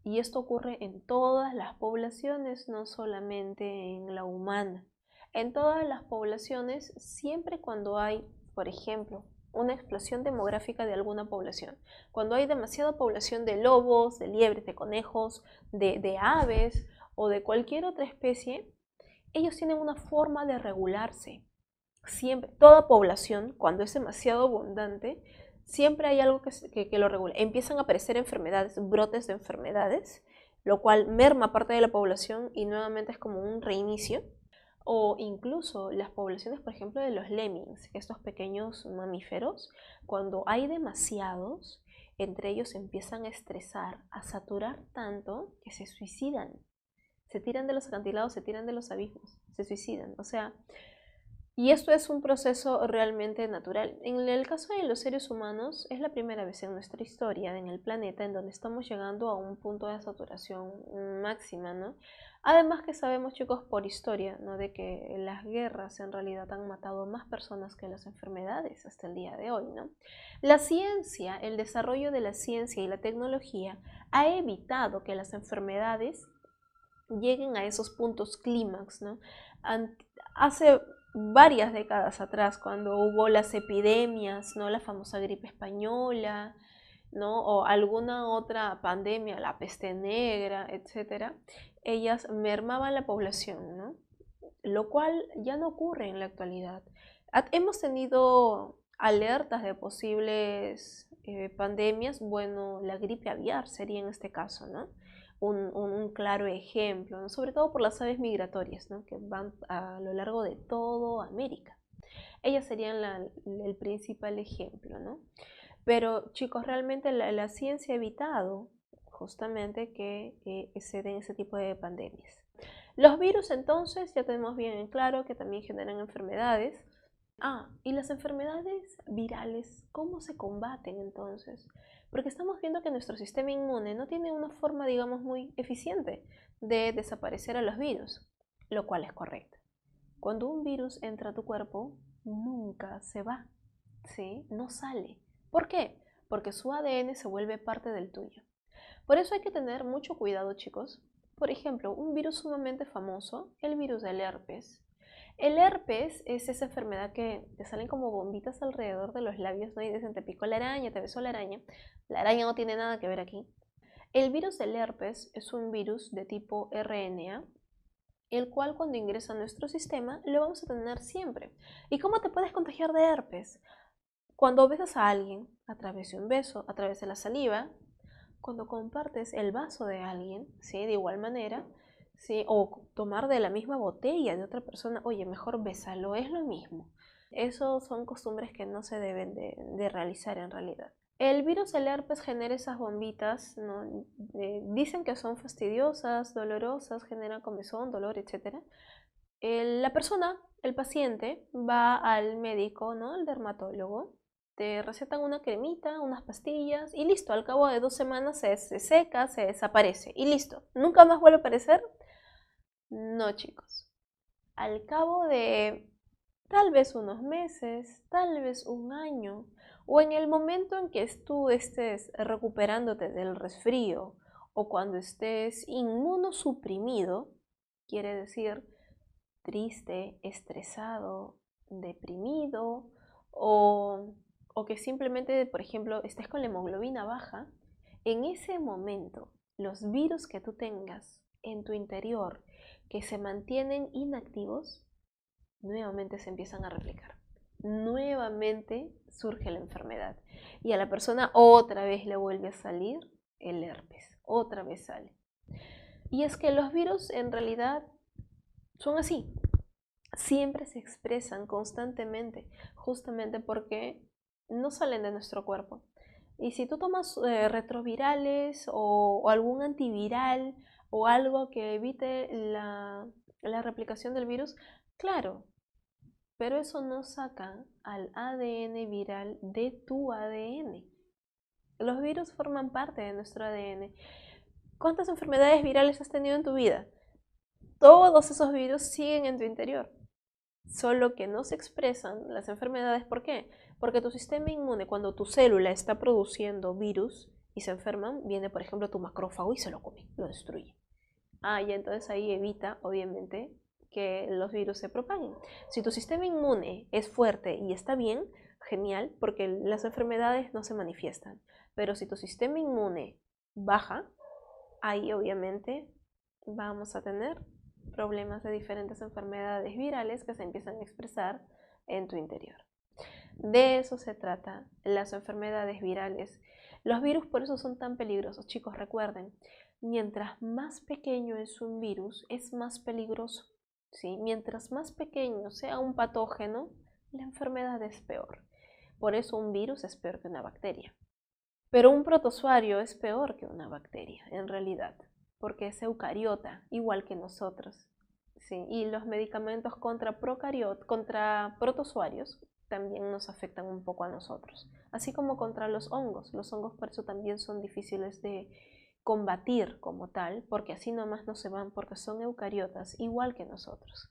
Y esto ocurre en todas las poblaciones, no solamente en la humana. En todas las poblaciones, siempre cuando hay, por ejemplo, una explosión demográfica de alguna población, cuando hay demasiada población de lobos, de liebres, de conejos, de aves o de cualquier otra especie, ellos tienen una forma de regularse. Siempre, toda población, cuando es demasiado abundante, siempre hay algo que lo regula. Empiezan a aparecer enfermedades, brotes de enfermedades, lo cual merma parte de la población y nuevamente es como un reinicio. O incluso las poblaciones, por ejemplo, de los lemmings, estos pequeños mamíferos, cuando hay demasiados, entre ellos empiezan a estresar, a saturar tanto que se suicidan. Se tiran de los acantilados, se tiran de los abismos, se suicidan. O sea, y esto es un proceso realmente natural. En el caso de los seres humanos, es la primera vez en nuestra historia, en el planeta, en donde estamos llegando a un punto de saturación máxima, ¿no? Además que sabemos, chicos, por historia, ¿no? De que las guerras en realidad han matado más personas que las enfermedades hasta el día de hoy, ¿no? La ciencia, el desarrollo de la ciencia y la tecnología ha evitado que las enfermedades lleguen a esos puntos clímax, ¿no? Hace varias décadas atrás, cuando hubo las epidemias, ¿no? La famosa gripe española, ¿no? O alguna otra pandemia, la peste negra, etcétera, ellas mermaban la población, ¿no? Lo cual ya no ocurre en la actualidad. Hemos tenido alertas de posibles pandemias, bueno, la gripe aviar sería en este caso, ¿no? Un claro ejemplo, ¿no? Sobre todo por las aves migratorias, ¿no? Que van a lo largo de toda América. Ellas serían el principal ejemplo, ¿no? Pero chicos, realmente la ciencia ha evitado justamente que se den ese tipo de pandemias. Los virus entonces ya tenemos bien en claro que también generan enfermedades. Y las enfermedades virales, ¿cómo se combaten entonces? Porque estamos viendo que nuestro sistema inmune no tiene una forma, digamos, muy eficiente de desaparecer a los virus, lo cual es correcto. Cuando un virus entra a tu cuerpo, nunca se va, ¿sí? No sale. ¿Por qué? Porque su ADN se vuelve parte del tuyo. Por eso hay que tener mucho cuidado, chicos. Por ejemplo, un virus sumamente famoso, el virus del herpes. El herpes es esa enfermedad que te salen como bombitas alrededor de los labios, ¿no? Y dicen, te picó la araña, te besó la araña. La araña no tiene nada que ver aquí. El virus del herpes es un virus de tipo RNA, el cual cuando ingresa a nuestro sistema lo vamos a tener siempre. ¿Y cómo te puedes contagiar de herpes? Cuando besas a alguien, a través de un beso, a través de la saliva, cuando compartes el vaso de alguien, ¿sí? De igual manera, ¿sí? O tomar de la misma botella de otra persona, oye, mejor bésalo, es lo mismo. Esos son costumbres que no se deben de realizar en realidad. El virus del herpes genera esas bombitas, ¿no? Dicen que son fastidiosas, dolorosas, generan comezón, dolor, etc. La persona, el paciente, va al médico, ¿no? Al dermatólogo, te recetan una cremita, unas pastillas y listo. Al cabo de 2 semanas se seca, se desaparece y listo. ¿Nunca más vuelve a aparecer? No, chicos. Al cabo de tal vez unos meses, tal vez un año, o en el momento en que tú estés recuperándote del resfrío o cuando estés inmunosuprimido, quiere decir triste, estresado, deprimido o que simplemente, por ejemplo, estés con la hemoglobina baja, en ese momento los virus que tú tengas en tu interior que se mantienen inactivos, nuevamente se empiezan a replicar. Nuevamente surge la enfermedad y a la persona otra vez le vuelve a salir el herpes, otra vez sale. Y es que los virus en realidad son así, siempre se expresan constantemente, justamente porque no salen de nuestro cuerpo. Y si tú tomas retrovirales o algún antiviral o algo que evite la replicación del virus, claro, pero eso no saca al ADN viral de tu ADN. Los virus forman parte de nuestro ADN. ¿Cuántas enfermedades virales has tenido en tu vida? Todos esos virus siguen en tu interior. Solo que no se expresan las enfermedades. ¿Por qué? Porque tu sistema inmune, cuando tu célula está produciendo virus y se enferman, viene por ejemplo tu macrófago y se lo come, lo destruye. Y entonces ahí evita, obviamente, que los virus se propaguen. Si tu sistema inmune es fuerte y está bien, genial, porque las enfermedades no se manifiestan. Pero si tu sistema inmune baja, ahí obviamente vamos a tener problemas de diferentes enfermedades virales que se empiezan a expresar en tu interior. De eso se trata las enfermedades virales. Los virus por eso son tan peligrosos, chicos, recuerden, mientras más pequeño es un virus, es más peligroso. ¿Sí? Mientras más pequeño sea un patógeno, la enfermedad es peor. Por eso un virus es peor que una bacteria. Pero un protozoario es peor que una bacteria, en realidad, porque es eucariota, igual que nosotros. ¿Sí? Y los medicamentos contra protozoarios también nos afectan un poco a nosotros, así como contra los hongos. Los hongos por eso también son difíciles de combatir como tal, porque así nomás no se van, porque son eucariotas, igual que nosotros.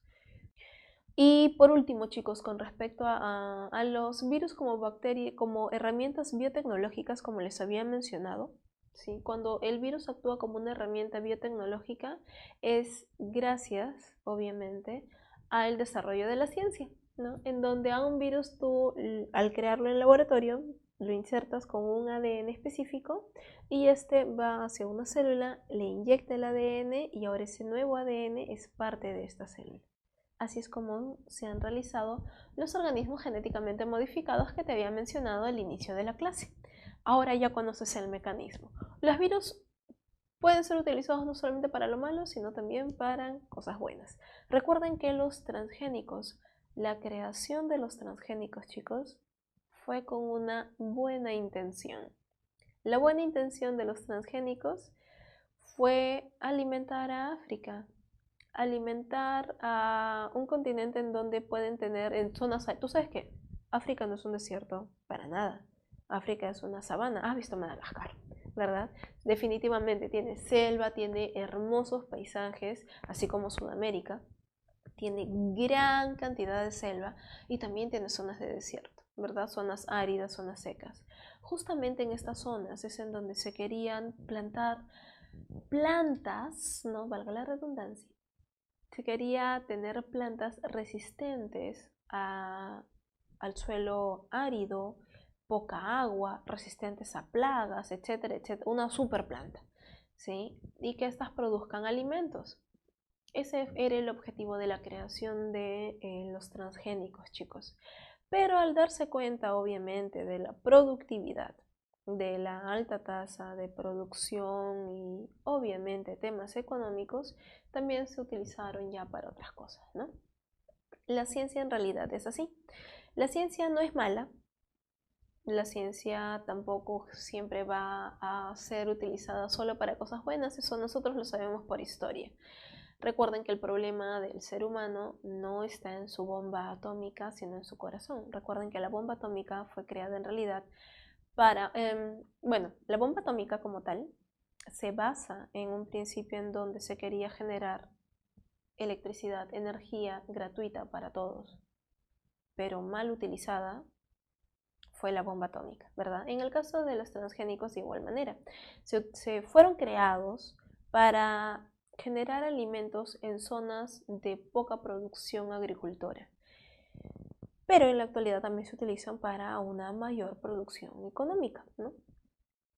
Y por último, chicos, con respecto a los virus como bacterias, como herramientas biotecnológicas, como les había mencionado, ¿sí? Cuando el virus actúa como una herramienta biotecnológica es gracias, obviamente, al desarrollo de la ciencia, ¿no? En donde a un virus tú, al crearlo en laboratorio, lo insertas con un ADN específico y este va hacia una célula, le inyecta el ADN y ahora ese nuevo ADN es parte de esta célula. Así es como se han realizado los organismos genéticamente modificados que te había mencionado al inicio de la clase. Ahora ya conoces el mecanismo. Los virus pueden ser utilizados no solamente para lo malo, sino también para cosas buenas. Recuerden que los transgénicos, la creación de los transgénicos, chicos, fue con una buena intención. La buena intención de los transgénicos fue alimentar a África, alimentar a un continente en donde pueden tener en zonas. ¿Tú sabes qué? África no es un desierto para nada. África es una sabana. Has visto Madagascar, ¿verdad? Definitivamente tiene selva, tiene hermosos paisajes, así como Sudamérica. Tiene gran cantidad de selva y también tiene zonas de desierto, ¿verdad? Zonas áridas, zonas secas. Justamente en estas zonas es en donde se querían plantar plantas, no valga la redundancia, se quería tener plantas resistentes al suelo árido, poca agua, resistentes a plagas, etcétera, etcétera. Una super planta, ¿sí? Y que éstas produzcan alimentos. Ese era el objetivo de la creación de los transgénicos, chicos. Pero al darse cuenta, obviamente, de la productividad, de la alta tasa de producción y obviamente temas económicos, también se utilizaron ya para otras cosas, ¿no? La ciencia en realidad es así. La ciencia no es mala. La ciencia tampoco siempre va a ser utilizada solo para cosas buenas, eso nosotros lo sabemos por historia. Recuerden que el problema del ser humano no está en su bomba atómica, sino en su corazón. Recuerden que la bomba atómica fue creada en realidad para, la bomba atómica como tal se basa en un principio en donde se quería generar electricidad, energía gratuita para todos, pero mal utilizada fue la bomba atómica, ¿verdad? En el caso de los transgénicos de igual manera, se fueron creados para generar alimentos en zonas de poca producción agricultora, pero en la actualidad también se utilizan para una mayor producción económica, ¿no?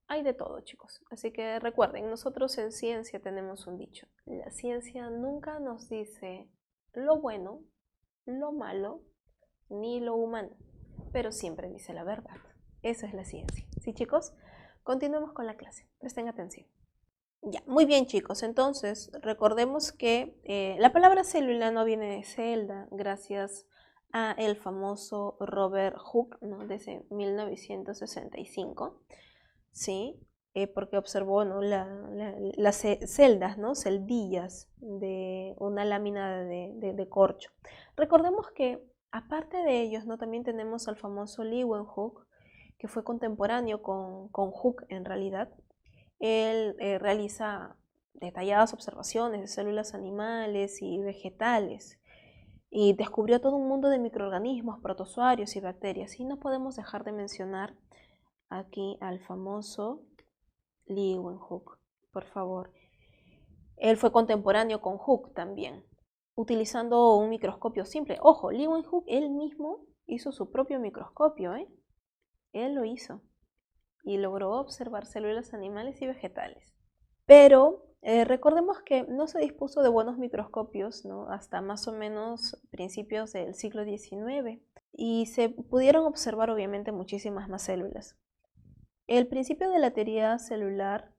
Hay de todo, chicos. Así que recuerden, nosotros en ciencia tenemos un dicho. La ciencia nunca nos dice lo bueno, lo malo, ni lo humano, pero siempre dice la verdad. Eso es la ciencia. ¿Sí, chicos? Continuemos con la clase. Presten atención. Ya, muy bien, chicos. Entonces, recordemos que la palabra célula no viene de celda, gracias a el famoso Robert Hooke, ¿no? Desde 1965. ¿Sí? Porque observó, ¿no? las celdas, ¿no? Celdillas de una lámina de corcho. Recordemos que aparte de ellos, ¿no? También tenemos al famoso Leeuwenhoek, que fue contemporáneo con Hooke en realidad. Él realiza detalladas observaciones de células animales y vegetales y descubrió todo un mundo de microorganismos, protozoarios y bacterias. Y no podemos dejar de mencionar aquí al famoso Leeuwenhoek, por favor. Él fue contemporáneo con Hooke también, utilizando un microscopio simple. Ojo, Leeuwenhoek él mismo hizo su propio microscopio, ¿eh? Él lo hizo y logró observar células animales y vegetales. Pero recordemos que no se dispuso de buenos microscopios, ¿no? Hasta más o menos principios del siglo XIX y se pudieron observar obviamente muchísimas más células. El principio de la teoría celular,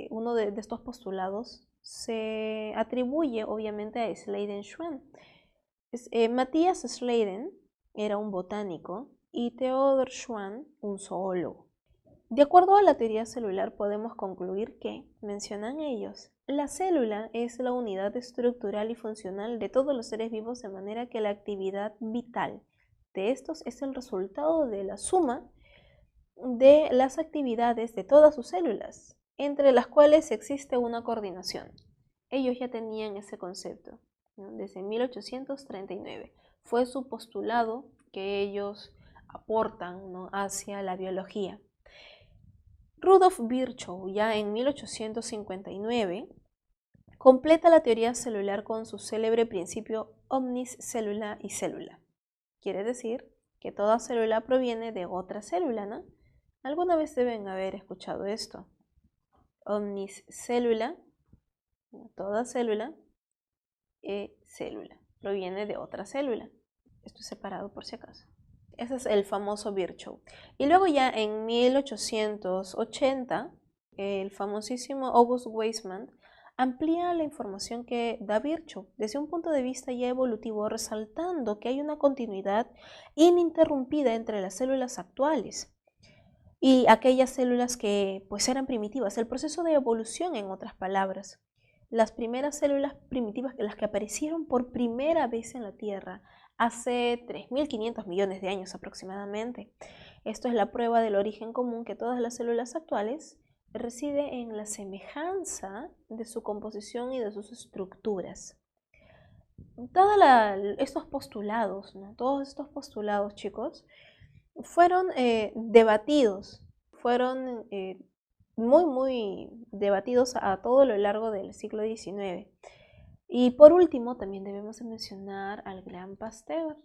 uno de estos postulados, se atribuye obviamente a Sladen-Schwann. Matthias Sladen era un botánico y Theodor Schwann un zoólogo. De acuerdo a la teoría celular podemos concluir que, mencionan ellos, la célula es la unidad estructural y funcional de todos los seres vivos de manera que la actividad vital de estos es el resultado de la suma de las actividades de todas sus células, entre las cuales existe una coordinación. Ellos ya tenían ese concepto, ¿no? Desde 1839. Fue su postulado que ellos aportan, ¿no? hacia la biología. Rudolf Virchow, ya en 1859, completa la teoría celular con su célebre principio omnis cellula y célula. Quiere decir que toda célula proviene de otra célula, ¿no? Alguna vez deben haber escuchado esto. Omnis célula, toda célula, célula, proviene de otra célula. Esto es separado por si acaso. Ese es el famoso Virchow. Y luego ya en 1880, el famosísimo August Weismann amplía la información que da Virchow desde un punto de vista ya evolutivo, resaltando que hay una continuidad ininterrumpida entre las células actuales y aquellas células que pues eran primitivas, el proceso de evolución en otras palabras. Las primeras células primitivas, las que aparecieron por primera vez en la Tierra hace 3.500 millones de años aproximadamente. Esto es la prueba del origen común que todas las células actuales reside en la semejanza de su composición y de sus estructuras. Estos postulados, ¿no? Todos estos postulados, chicos, fueron debatidos, fueron muy debatidos a todo lo largo del siglo XIX. Y por último, también debemos mencionar al gran Pasteur,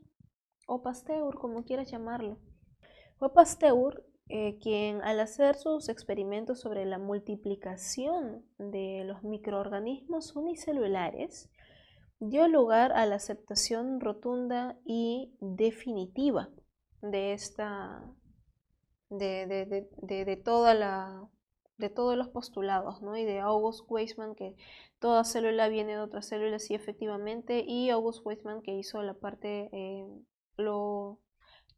o Pasteur, como quieras llamarlo. Fue Pasteur quien, al hacer sus experimentos sobre la multiplicación de los microorganismos unicelulares, dio lugar a la aceptación rotunda y definitiva de todos los postulados, ¿no? Y de August Weismann, que toda célula viene de otra célula, sí, efectivamente, y August Weismann, que hizo la parte,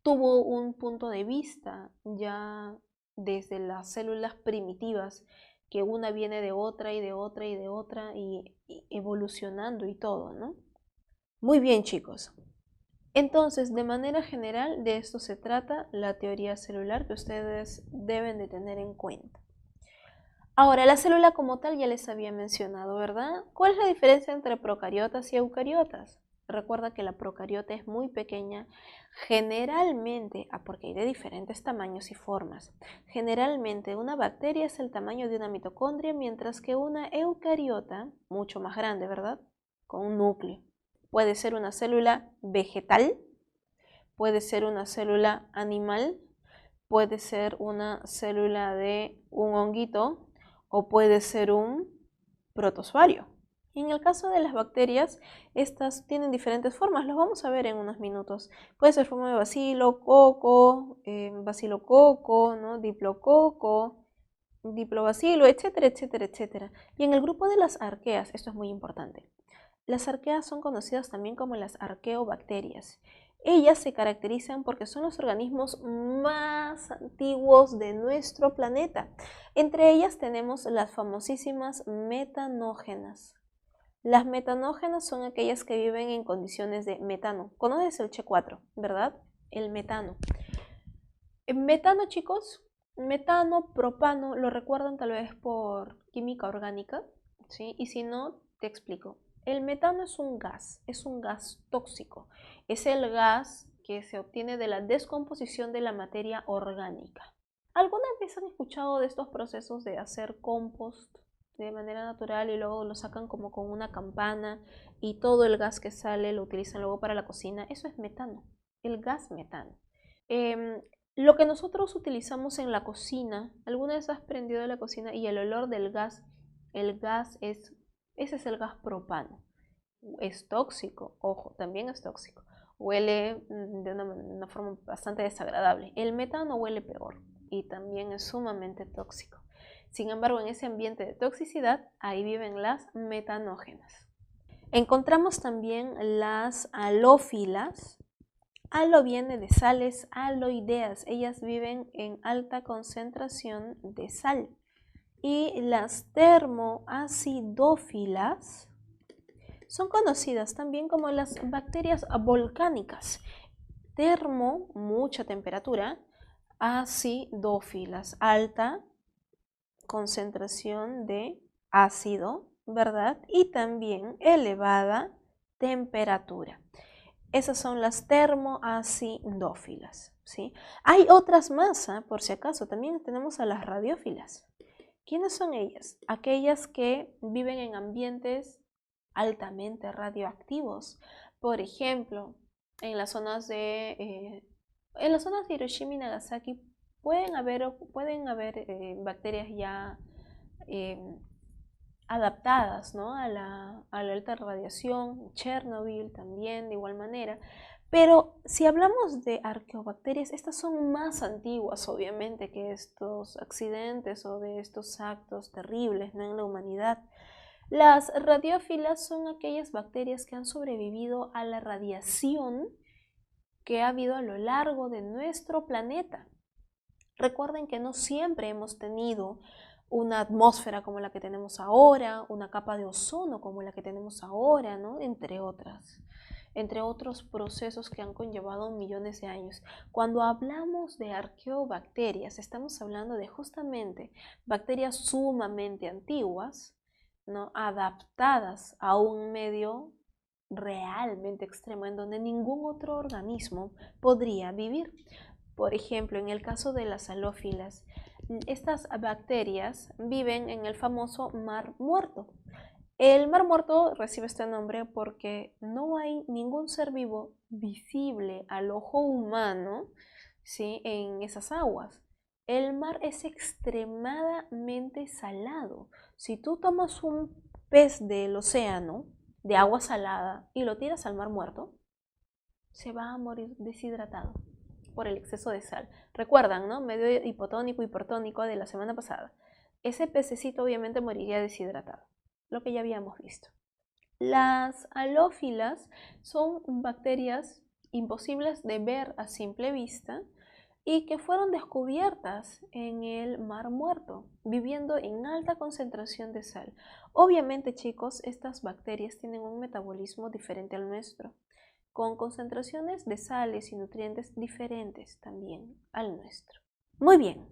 tuvo un punto de vista ya desde las células primitivas que una viene de otra y de otra y de otra y evolucionando y todo, ¿no? Muy bien, chicos. Entonces, de manera general, de esto se trata la teoría celular que ustedes deben de tener en cuenta. Ahora, la célula como tal ya les había mencionado, ¿verdad? ¿Cuál es la diferencia entre procariotas y eucariotas? Recuerda que la procariota es muy pequeña, generalmente, porque hay de diferentes tamaños y formas. Generalmente una bacteria es el tamaño de una mitocondria, mientras que una eucariota, mucho más grande, ¿verdad? Con un núcleo. Puede ser una célula vegetal, puede ser una célula animal, puede ser una célula de un honguito o puede ser un protozoario. Y en el caso de las bacterias, estas tienen diferentes formas, los vamos a ver en unos minutos. Puede ser forma de bacilococo, ¿no? Diplococo, diplobacilo, etcétera, etcétera, etcétera. Y en el grupo de las arqueas, esto es muy importante. Las arqueas son conocidas también como las arqueobacterias. Ellas se caracterizan porque son los organismos más antiguos de nuestro planeta. Entre ellas tenemos las famosísimas metanógenas. Las metanógenas son aquellas que viven en condiciones de metano. ¿Conoces el Che4, verdad? El metano. Metano, chicos, metano, propano, lo recuerdan tal vez por química orgánica, ¿sí? Y si no, te explico. El metano es un gas tóxico. Es el gas que se obtiene de la descomposición de la materia orgánica. ¿Alguna vez han escuchado de estos procesos de hacer compost de manera natural y luego lo sacan como con una campana y todo el gas que sale lo utilizan luego para la cocina? Eso es metano, el gas metano. Lo que nosotros utilizamos en la cocina, ¿alguna vez has prendido la cocina y el olor del gas? Ese es el gas propano. Es tóxico, ojo, también es tóxico. Huele de una forma bastante desagradable. El metano huele peor y también es sumamente tóxico. Sin embargo, en ese ambiente de toxicidad, ahí viven las metanógenas. Encontramos también las halófilas. Halo viene de sales aloideas, ellas viven en alta concentración de sal. Y las termoacidófilas son conocidas también como las bacterias volcánicas. Termo, mucha temperatura, acidófilas, alta concentración de ácido, ¿verdad? Y también elevada temperatura. Esas son las termoacidófilas, ¿sí? Hay otras más, por si acaso. También tenemos a las radiófilas. ¿Quiénes son ellas? Aquellas que viven en ambientes altamente radioactivos. Por ejemplo, en las zonas de Hiroshima y Nagasaki pueden haber bacterias ya adaptadas, ¿no? a la alta radiación. Chernobyl también de igual manera. Pero si hablamos de arqueobacterias, estas son más antiguas obviamente que estos accidentes o de estos actos terribles, ¿no? en la humanidad. Las radiófilas son aquellas bacterias que han sobrevivido a la radiación que ha habido a lo largo de nuestro planeta. Recuerden que no siempre hemos tenido una atmósfera como la que tenemos ahora, una capa de ozono como la que tenemos ahora, ¿no? Entre otros procesos que han conllevado millones de años. Cuando hablamos de arqueobacterias, estamos hablando de justamente bacterias sumamente antiguas, ¿no? adaptadas a un medio realmente extremo en donde ningún otro organismo podría vivir. Por ejemplo, en el caso de las halófilas, estas bacterias viven en el famoso Mar Muerto. El Mar Muerto recibe este nombre porque no hay ningún ser vivo visible al ojo humano, ¿sí? en esas aguas. El mar es extremadamente salado. Si tú tomas un pez del océano, de agua salada, y lo tiras al Mar Muerto, se va a morir deshidratado por el exceso de sal. Recuerdan, ¿no? Medio hipotónico, hipertónico de la semana pasada. Ese pececito obviamente moriría deshidratado, lo que ya habíamos visto. Las halófilas son bacterias imposibles de ver a simple vista y que fueron descubiertas en el Mar Muerto, viviendo en alta concentración de sal. Obviamente, chicos, estas bacterias tienen un metabolismo diferente al nuestro, con concentraciones de sales y nutrientes diferentes también al nuestro. Muy bien.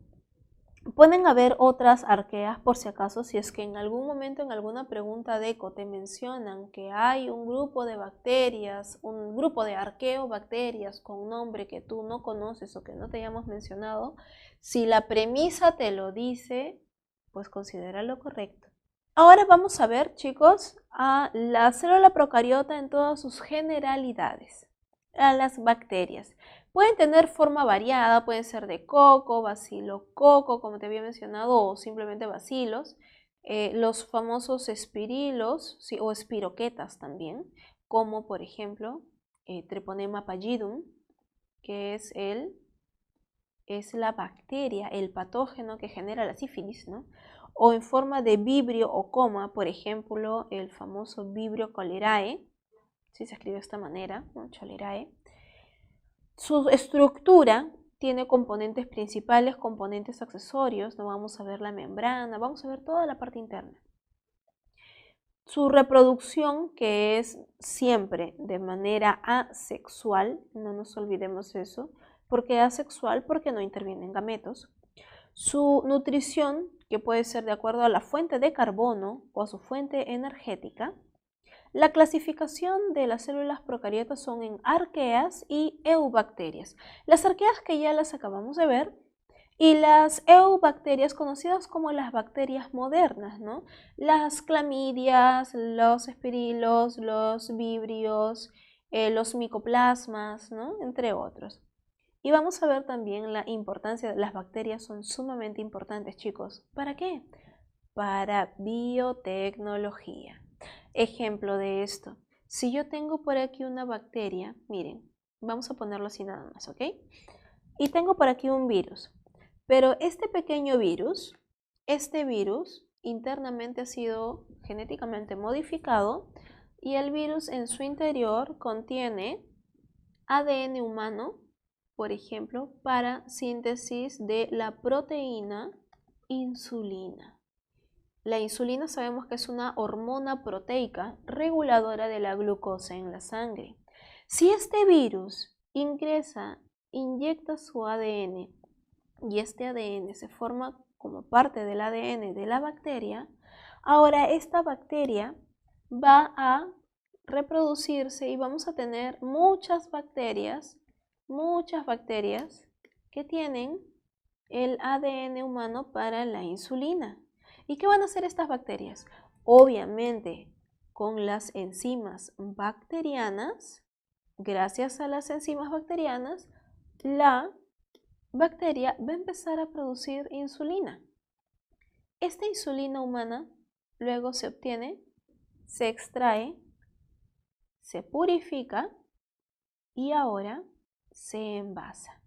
Pueden haber otras arqueas por si acaso, si es que en algún momento en alguna pregunta de ECO te mencionan que hay un grupo de bacterias, un grupo de arqueobacterias con nombre que tú no conoces o que no te hayamos mencionado, si la premisa te lo dice, pues considéralo correcto. Ahora vamos a ver, chicos, a la célula procariota en todas sus generalidades, a las bacterias. Pueden tener forma variada, pueden ser de coco, bacilococo, como te había mencionado, o simplemente bacilos. Los famosos espirilos, sí, o espiroquetas también, como por ejemplo Treponema pallidum, que es la bacteria, el patógeno que genera la sífilis, ¿no? O en forma de vibrio o coma, por ejemplo, el famoso Vibrio cholerae, si se escribe de esta manera, ¿no? Cholerae. Su estructura tiene componentes principales, componentes accesorios, no vamos a ver la membrana, vamos a ver toda la parte interna. Su reproducción, que es siempre de manera asexual, no nos olvidemos eso. ¿Por qué asexual? Porque no intervienen gametos. Su nutrición, que puede ser de acuerdo a la fuente de carbono o a su fuente energética. La clasificación de las células procariotas son en arqueas y eubacterias. Las arqueas que ya las acabamos de ver y las eubacterias conocidas como las bacterias modernas, ¿no? Las clamidias, los espirilos, los vibrios, los micoplasmas, ¿no? Entre otros. Y vamos a ver también la importancia de las bacterias, son sumamente importantes, chicos. ¿Para qué? Para biotecnología. Ejemplo de esto, si yo tengo por aquí una bacteria, miren, vamos a ponerlo así nada más, ¿ok? Y tengo por aquí un virus, pero este pequeño virus, este virus internamente ha sido genéticamente modificado y el virus en su interior contiene ADN humano, por ejemplo, para síntesis de la proteína insulina. La insulina sabemos que es una hormona proteica reguladora de la glucosa en la sangre. Si este virus inyecta su ADN y este ADN se forma como parte del ADN de la bacteria, ahora esta bacteria va a reproducirse y vamos a tener muchas bacterias que tienen el ADN humano para la insulina. ¿Y qué van a hacer estas bacterias? Obviamente, con las enzimas bacterianas, gracias a las enzimas bacterianas, la bacteria va a empezar a producir insulina. Esta insulina humana luego se obtiene, se extrae, se purifica y ahora se envasa.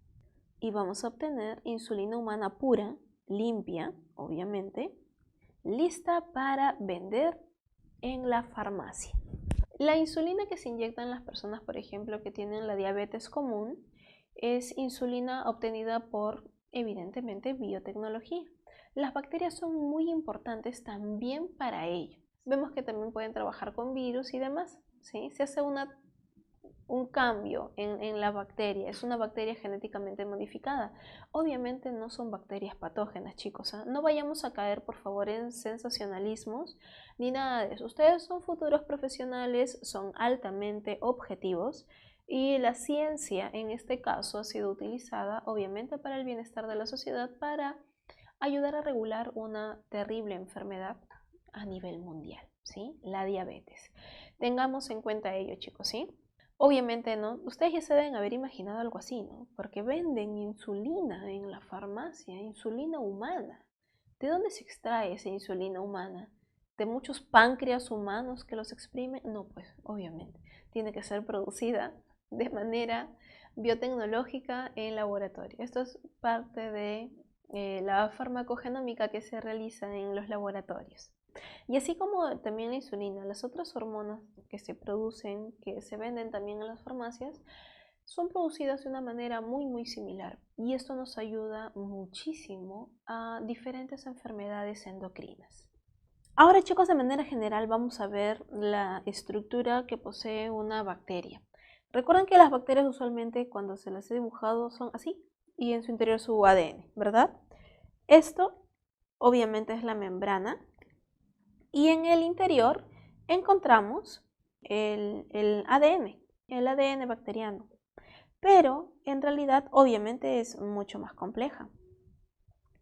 Y vamos a obtener insulina humana pura, limpia, obviamente, lista para vender en la farmacia. La insulina que se inyectan las personas, por ejemplo, que tienen la diabetes común, es insulina obtenida por, evidentemente, biotecnología. Las bacterias son muy importantes también para ello. Vemos que también pueden trabajar con virus y demás, ¿sí? Se hace un cambio en la bacteria, es una bacteria genéticamente modificada. Obviamente no son bacterias patógenas, chicos, ¿eh? No vayamos a caer, por favor, en sensacionalismos ni nada de eso. Ustedes son futuros profesionales, son altamente objetivos y la ciencia en este caso ha sido utilizada obviamente para el bienestar de la sociedad, para ayudar a regular una terrible enfermedad a nivel mundial, ¿sí? La diabetes. Tengamos en cuenta ello, chicos, ¿sí? Obviamente no, ustedes ya se deben haber imaginado algo así, ¿no? Porque venden insulina en la farmacia, insulina humana. ¿De dónde se extrae esa insulina humana? ¿De muchos páncreas humanos que los exprimen? No, pues obviamente. Tiene que ser producida de manera biotecnológica en laboratorio. Esto es parte de la farmacogenómica que se realiza en los laboratorios. Y así como también la insulina, las otras hormonas que se producen, que se venden también en las farmacias, son producidas de una manera muy similar y esto nos ayuda muchísimo a diferentes enfermedades endocrinas. Ahora, chicos, de manera general vamos a ver la estructura que posee una bacteria. Recuerden que las bacterias usualmente cuando se las he dibujado son así y en su interior su ADN, ¿verdad? Esto obviamente es la membrana y en el interior encontramos el ADN bacteriano, pero en realidad obviamente es mucho más compleja.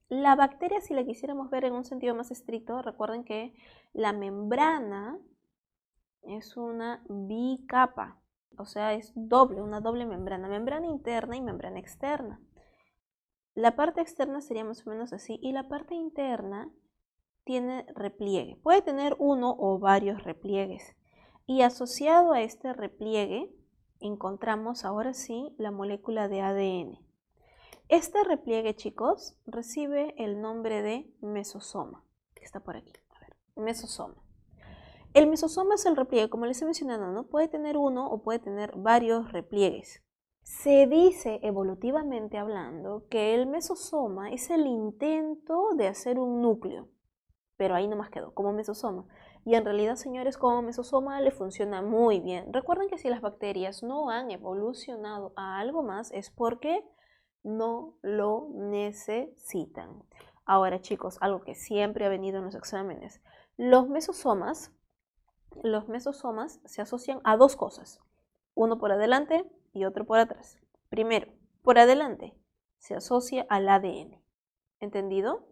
La bacteria, si la quisiéramos ver en un sentido más estricto, recuerden que la membrana es una bicapa, o sea, es una doble membrana interna y membrana externa. La parte externa sería más o menos así y la parte interna tiene repliegue. Puede tener uno o varios repliegues y asociado a este repliegue encontramos ahora sí la molécula de ADN. Este repliegue, chicos, recibe el nombre de mesosoma, que está por aquí. A ver, mesosoma. El mesosoma es el repliegue, como les he mencionado, ¿no? Puede tener uno o puede tener varios repliegues. Se dice, evolutivamente hablando, que el mesosoma es el intento de hacer un núcleo, pero ahí nomás quedó, como mesosoma. Y en realidad, señores, como mesosoma le funciona muy bien. Recuerden que si las bacterias no han evolucionado a algo más es porque no lo necesitan. Ahora, chicos, algo que siempre ha venido en los exámenes. Los mesosomas se asocian a dos cosas. Uno por adelante y otro por atrás. Primero, por adelante se asocia al ADN. ¿Entendido?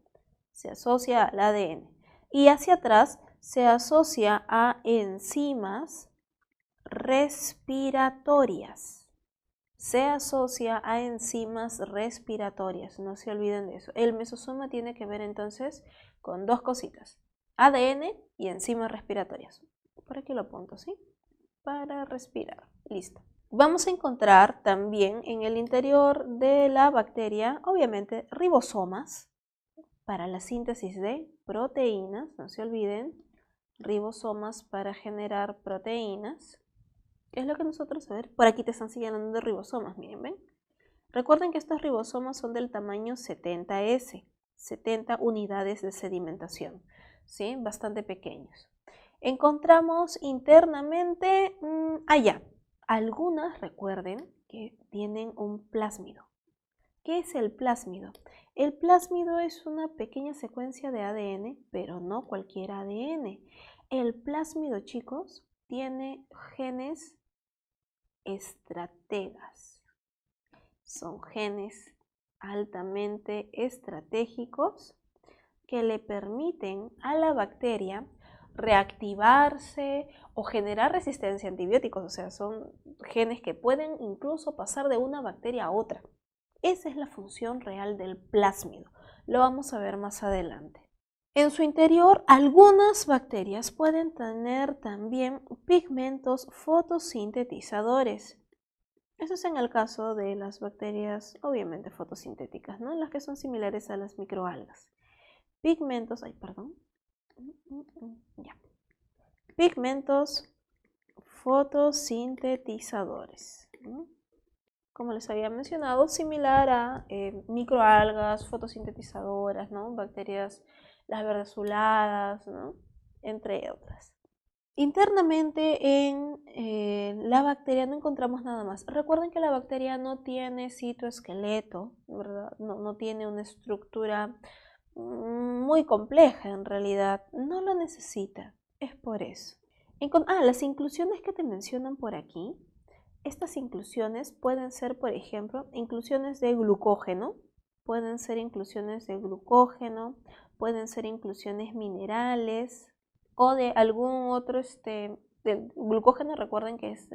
Se asocia al ADN. Y hacia atrás se asocia a enzimas respiratorias. Se asocia a enzimas respiratorias, no se olviden de eso. El mesosoma tiene que ver entonces con dos cositas, ADN y enzimas respiratorias. Por aquí lo apunto, ¿sí? Para respirar, listo. Vamos a encontrar también en el interior de la bacteria, obviamente, ribosomas para la síntesis de proteínas, no se olviden, ribosomas para generar proteínas. ¿Qué es lo que nosotros, a ver, por aquí te están señalando de ribosomas, miren, ¿ven? Recuerden que estos ribosomas son del tamaño 70S, 70 unidades de sedimentación, ¿sí? Bastante pequeños. Encontramos internamente, allá, algunas recuerden que tienen un plásmido. ¿Qué es el plásmido? El plásmido es una pequeña secuencia de ADN, pero no cualquier ADN. El plásmido, chicos, tiene genes estrategas. Son genes altamente estratégicos que le permiten a la bacteria reactivarse o generar resistencia a antibióticos. O sea, son genes que pueden incluso pasar de una bacteria a otra. Esa es la función real del plásmido. Lo vamos a ver más adelante. En su interior, algunas bacterias pueden tener también pigmentos fotosintetizadores. Eso es en el caso de las bacterias, obviamente fotosintéticas, ¿no? Las que son similares a las microalgas. Pigmentos, ya. Pigmentos fotosintetizadores, ¿no? Como les había mencionado, similar a microalgas fotosintetizadoras, ¿no? Bacterias, las verdeculadas, ¿no? Entre otras. Internamente en la bacteria no encontramos nada más. Recuerden que la bacteria no tiene citoesqueleto, ¿verdad? No tiene una estructura muy compleja en realidad. No lo necesita, es por eso. Las inclusiones que te mencionan por aquí. Estas inclusiones pueden ser, por ejemplo, inclusiones de glucógeno, pueden ser inclusiones de glucógeno, pueden ser inclusiones minerales o de algún otro, del glucógeno, recuerden que es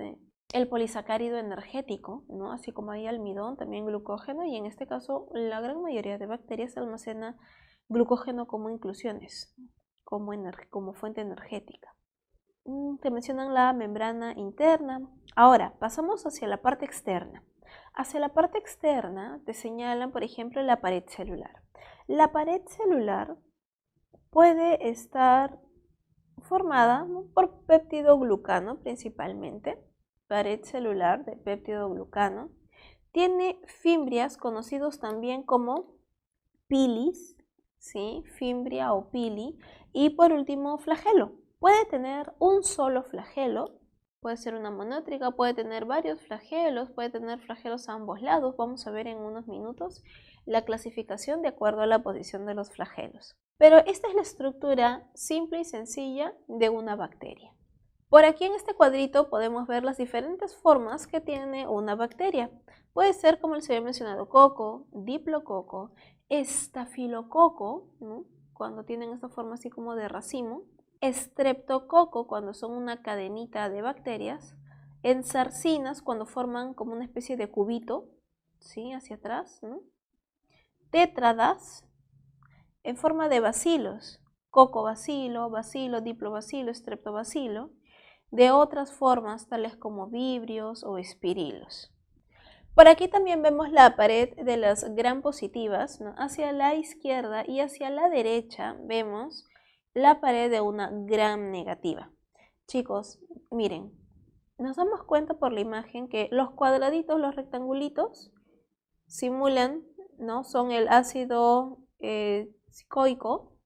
el polisacárido energético, ¿no? Así como hay almidón, también glucógeno, y en este caso la gran mayoría de bacterias almacena glucógeno como inclusiones, como fuente energética. Te mencionan la membrana interna. Ahora, pasamos hacia la parte externa. Hacia la parte externa te señalan, por ejemplo, la pared celular. La pared celular puede estar formada por peptidoglucano principalmente, pared celular de péptidoglucano. Tiene fimbrias conocidos también como pilis, ¿sí? Fimbria o pili. Y por último, flagelo. Puede tener un solo flagelo, puede ser una monótrica, puede tener varios flagelos, puede tener flagelos a ambos lados. Vamos a ver en unos minutos la clasificación de acuerdo a la posición de los flagelos. Pero esta es la estructura simple y sencilla de una bacteria. Por aquí en este cuadrito podemos ver las diferentes formas que tiene una bacteria. Puede ser, como les había mencionado, coco, diplococo, estafilococo, ¿no? Cuando tienen esta forma así como de racimo, estreptococo cuando son una cadenita de bacterias, ensarcinas cuando forman como una especie de cubito, ¿sí? Hacia atrás, ¿no? Tétradas en forma de bacilos, cocobacilo, bacilo, diplobacilo, estreptobacilo, de otras formas tales como vibrios o espirilos. Por aquí también vemos la pared de las gram positivas, ¿no? Hacia la izquierda y hacia la derecha vemos la pared de una gram negativa. Chicos, miren, nos damos cuenta por la imagen que los cuadraditos, los rectangulitos, simulan, ¿no? Son el ácido cicoico.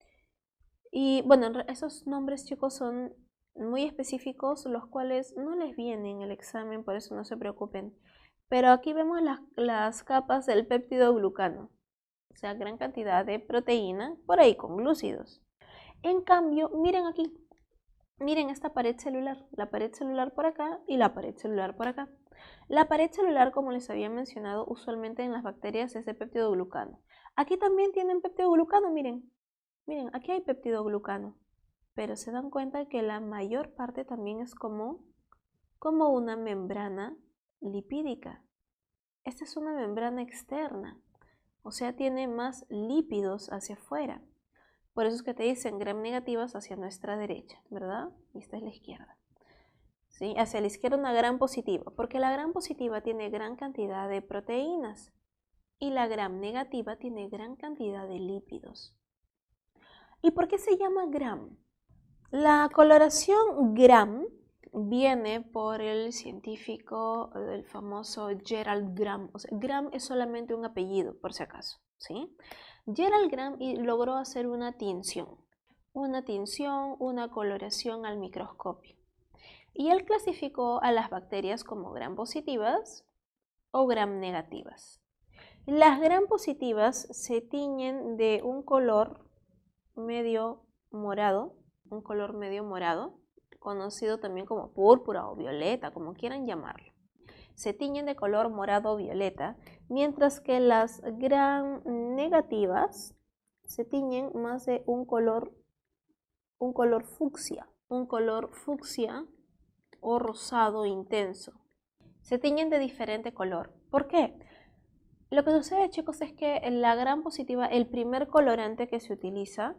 Y bueno, esos nombres, chicos, son muy específicos, los cuales no les vienen en el examen, por eso no se preocupen. Pero aquí vemos las capas del péptidoglucano, o sea, gran cantidad de proteína por ahí con glúcidos. En cambio, miren aquí, miren esta pared celular, la pared celular por acá y la pared celular por acá. La pared celular, como les había mencionado, usualmente en las bacterias es de péptidoglucano. Aquí también tienen péptidoglucano, miren, miren, aquí hay péptidoglucano, pero se dan cuenta que la mayor parte también es como una membrana lipídica. Esta es una membrana externa, o sea, tiene más lípidos hacia afuera. Por eso es que te dicen gram negativas hacia nuestra derecha, ¿verdad? Y esta es la izquierda. ¿Sí? Hacia la izquierda una gram positiva, porque la gram positiva tiene gran cantidad de proteínas y la gram negativa tiene gran cantidad de lípidos. ¿Y por qué se llama gram? La coloración gram viene por el científico, el famoso Gerald Gram. O sea, Gram es solamente un apellido, por si acaso, ¿sí? Gerald Gram logró hacer una tinción, una coloración al microscopio. Y él clasificó a las bacterias como gram positivas o gram negativas. Las gram positivas se tiñen de un color medio morado, conocido también como púrpura o violeta, como quieran llamarlo. Se tiñen de color morado o violeta, mientras que las gram negativas se tiñen más de un color fucsia, o rosado intenso. Se tiñen de diferente color. ¿Por qué? Lo que sucede, chicos, es que la gram positiva, el primer colorante que se utiliza,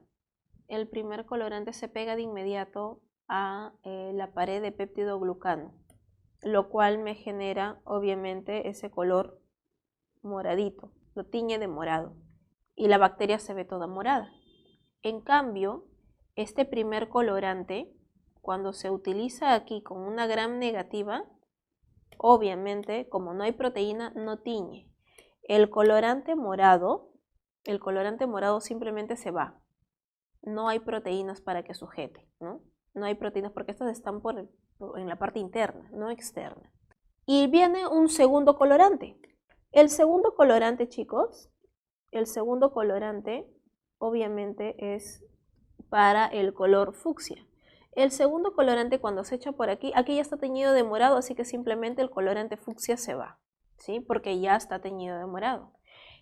se pega de inmediato a la pared de péptidoglucano, lo cual me genera obviamente ese color moradito, lo tiñe de morado y la bacteria se ve toda morada. En cambio, este primer colorante, cuando se utiliza aquí con una gram negativa, obviamente como no hay proteína no tiñe. El colorante morado simplemente se va. No hay proteínas para que sujete, ¿no? No hay proteínas porque estas están en la parte interna, no externa. Y viene un segundo colorante. El segundo colorante, chicos, obviamente es para el color fucsia. El segundo colorante cuando se echa por aquí ya está teñido de morado, así que simplemente el colorante fucsia se va, ¿sí? Porque ya está teñido de morado.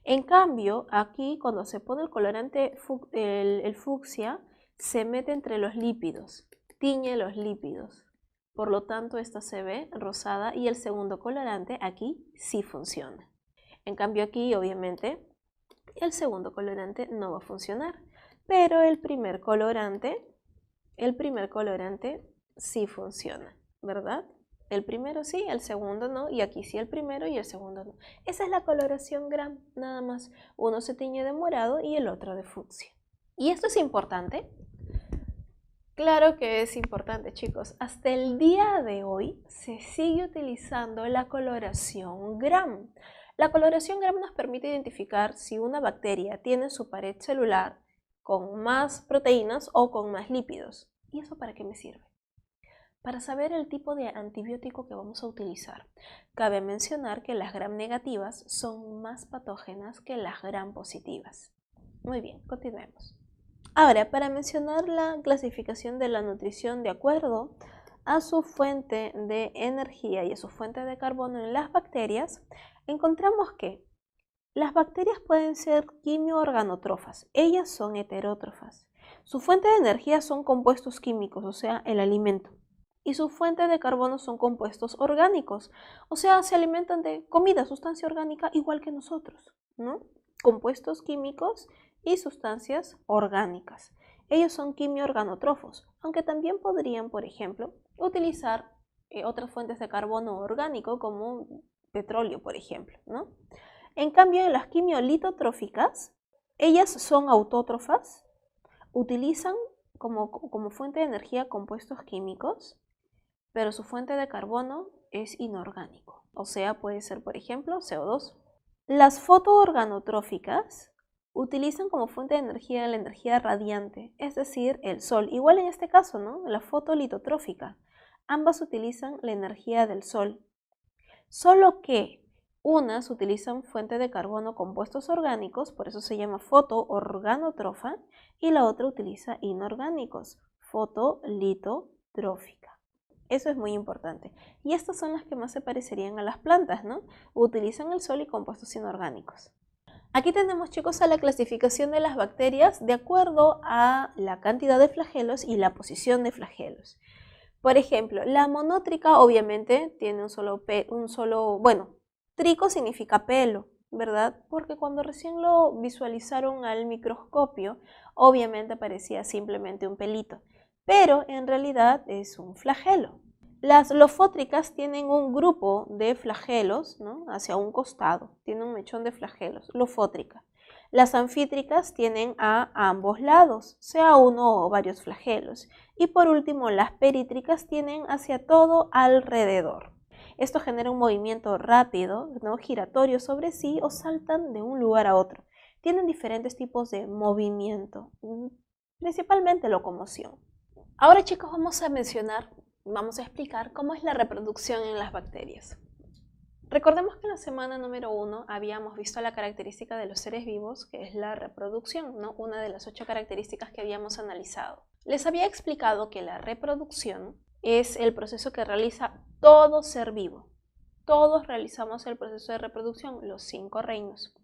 En cambio, aquí cuando se pone el colorante, el fucsia, se mete entre los lípidos, tiñe los lípidos. Por lo tanto, esta se ve rosada y el segundo colorante aquí sí funciona. En cambio aquí, obviamente, el segundo colorante no va a funcionar. Pero el primer colorante sí funciona, ¿verdad? El primero sí, el segundo no, y aquí sí el primero y el segundo no. Esa es la coloración gram, nada más. Uno se tiñe de morado y el otro de fucsia. Y esto es importante Claro que es importante, chicos. Hasta el día de hoy se sigue utilizando la coloración Gram. La coloración Gram nos permite identificar si una bacteria tiene en su pared celular con más proteínas o con más lípidos. ¿Y eso para qué me sirve? Para saber el tipo de antibiótico que vamos a utilizar. Cabe mencionar que las Gram negativas son más patógenas que las Gram positivas. Muy bien, continuemos. Ahora, para mencionar la clasificación de la nutrición de acuerdo a su fuente de energía y a su fuente de carbono en las bacterias, encontramos que las bacterias pueden ser quimioorganotrófas, ellas son heterótrofas. Su fuente de energía son compuestos químicos, o sea, el alimento. Y su fuente de carbono son compuestos orgánicos, o sea, se alimentan de comida, sustancia orgánica, igual que nosotros, ¿no? Compuestos químicos y sustancias orgánicas. Ellos son quimioorganotrófos, aunque también podrían, por ejemplo, utilizar otras fuentes de carbono orgánico como petróleo, por ejemplo, ¿no? En cambio, en las quimiolitotróficas, ellas son autótrofas, utilizan como fuente de energía compuestos químicos, pero su fuente de carbono es inorgánico, o sea, puede ser, por ejemplo, CO2. Las fotoorganotróficas utilizan como fuente de energía la energía radiante, es decir, el sol. Igual en este caso, ¿no? La fotolitotrófica. Ambas utilizan la energía del sol. Solo que unas utilizan fuente de carbono compuestos orgánicos, por eso se llama fotoorganotrófa, y la otra utiliza inorgánicos, fotolitotrófica. Eso es muy importante. Y estas son las que más se parecerían a las plantas, ¿no? Utilizan el sol y compuestos inorgánicos. Aquí tenemos, chicos, a la clasificación de las bacterias de acuerdo a la cantidad de flagelos y la posición de flagelos. Por ejemplo, la monótrica obviamente tiene bueno, trico significa pelo, ¿verdad? Porque cuando recién lo visualizaron al microscopio, obviamente parecía simplemente un pelito, pero en realidad es un flagelo. Las lofótricas tienen un grupo de flagelos, ¿no? Hacia un costado, tienen un mechón de flagelos, lofótrica. Las anfítricas tienen a ambos lados, sea uno o varios flagelos. Y por último, las perítricas tienen hacia todo alrededor. Esto genera un movimiento rápido, ¿no? Giratorio sobre sí, o saltan de un lugar a otro. Tienen diferentes tipos de movimiento, principalmente locomoción. Ahora, chicos, vamos a explicar cómo es la reproducción en las bacterias. Recordemos que en la semana número 1 habíamos visto la característica de los seres vivos, que es la reproducción, ¿no? Una de las 8 características que habíamos analizado. Les había explicado que la reproducción es el proceso que realiza todo ser vivo. Todos realizamos el proceso de reproducción, los 5 reinos.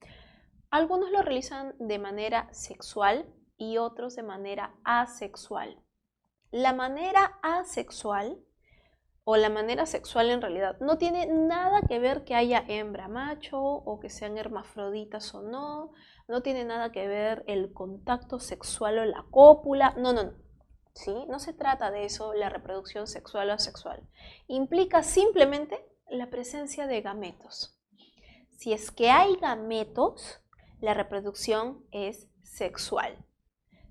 Algunos lo realizan de manera sexual y otros de manera asexual. La manera asexual o la manera sexual en realidad no tiene nada que ver que haya hembra macho o que sean hermafroditas o no, no tiene nada que ver el contacto sexual o la cópula, no, ¿sí? No se trata de eso la reproducción sexual o asexual, implica simplemente la presencia de gametos. Si es que hay gametos, la reproducción es sexual.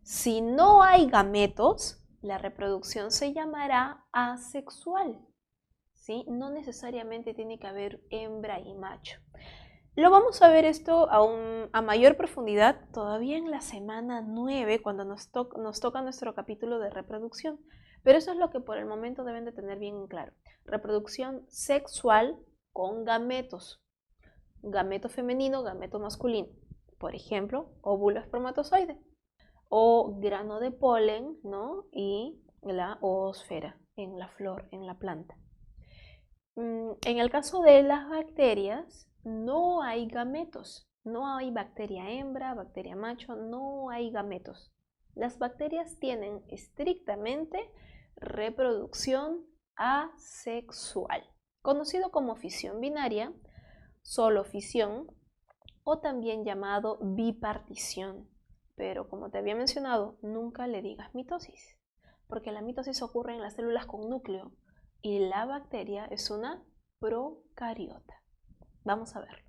Si no hay gametos, la reproducción se llamará asexual, ¿sí? No necesariamente tiene que haber hembra y macho. Lo vamos a ver esto a mayor profundidad todavía en la semana 9, cuando nos toca nuestro capítulo de reproducción. Pero eso es lo que por el momento deben de tener bien claro. Reproducción sexual con gametos. Gameto femenino, gameto masculino. Por ejemplo, óvulo espermatozoide. O grano de polen, ¿no? Y la oosfera en la flor, en la planta. En el caso de las bacterias, no hay gametos. No hay bacteria hembra, bacteria macho, no hay gametos. Las bacterias tienen estrictamente reproducción asexual, conocido como fisión binaria, solo fisión o también llamado bipartición. Pero como te había mencionado, nunca le digas mitosis, porque la mitosis ocurre en las células con núcleo y la bacteria es una procariota. Vamos a verlo.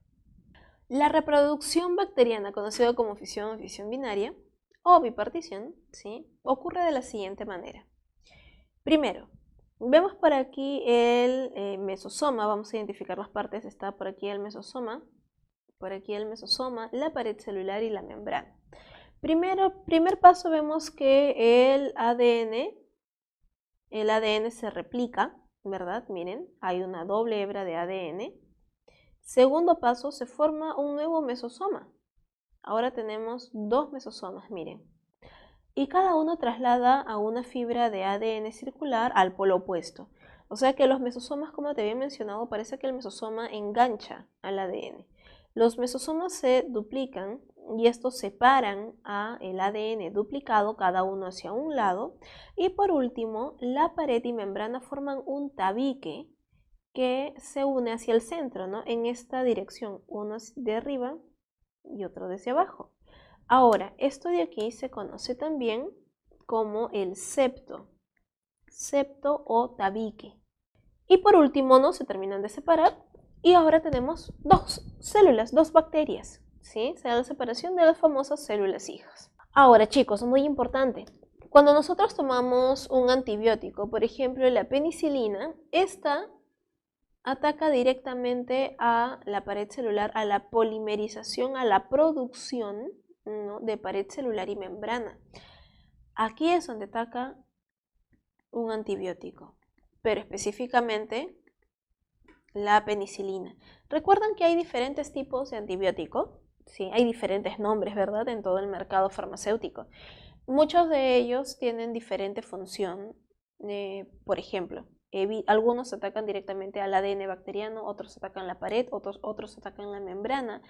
La reproducción bacteriana, conocida como fisión o fisión binaria o bipartición, ¿sí? Ocurre de la siguiente manera. Primero, vemos por aquí el mesosoma, vamos a identificar las partes, está por aquí el mesosoma, la pared celular y la membrana. Primer paso vemos que el ADN se replica, ¿verdad? Miren, hay una doble hebra de ADN. Segundo paso, se forma un nuevo mesosoma. Ahora tenemos dos mesosomas, miren. Y cada uno traslada a una fibra de ADN circular al polo opuesto. O sea que los mesosomas, como te había mencionado, parece que el mesosoma engancha al ADN. Los mesosomas se duplican y estos separan a el ADN duplicado, cada uno hacia un lado. Y por último, la pared y membrana forman un tabique que se une hacia el centro, ¿no? En esta dirección, uno de arriba y otro desde abajo. Ahora, esto de aquí se conoce también como el septo o tabique. Y por último, ¿no? Se terminan de separar y ahora tenemos dos células, dos bacterias, ¿sí? Se da la separación de las famosas células hijas. Ahora, chicos, muy importante. Cuando nosotros tomamos un antibiótico, por ejemplo, la penicilina, esta ataca directamente a la pared celular, a la polimerización, a la producción, ¿no?, de pared celular y membrana. Aquí es donde ataca un antibiótico, pero específicamente la penicilina. ¿Recuerdan que hay diferentes tipos de antibiótico? Sí, hay diferentes nombres, ¿verdad?, en todo el mercado farmacéutico. Muchos de ellos tienen diferente función. Por ejemplo, algunos atacan directamente al ADN bacteriano, otros atacan la pared, otros atacan la membrana,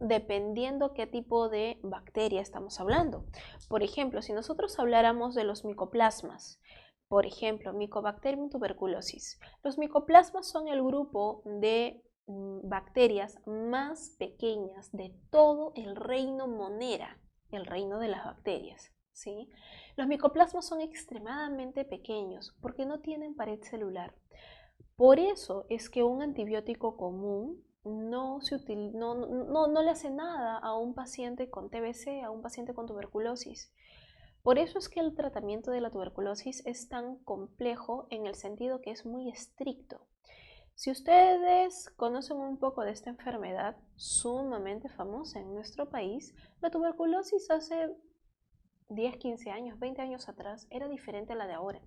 dependiendo qué tipo de bacteria estamos hablando. Por ejemplo, si nosotros habláramos de los micoplasmas, por ejemplo, Mycobacterium tuberculosis. Los micoplasmas son el grupo de bacterias más pequeñas de todo el reino Monera, el reino de las bacterias, ¿sí? Los micoplasmas son extremadamente pequeños porque no tienen pared celular. Por eso es que un antibiótico común no le hace nada a un paciente con TBC, a un paciente con tuberculosis. Por eso es que el tratamiento de la tuberculosis es tan complejo en el sentido que es muy estricto. Si ustedes conocen un poco de esta enfermedad sumamente famosa en nuestro país, la tuberculosis hace 10, 15 años, 20 años atrás era diferente a la de ahora.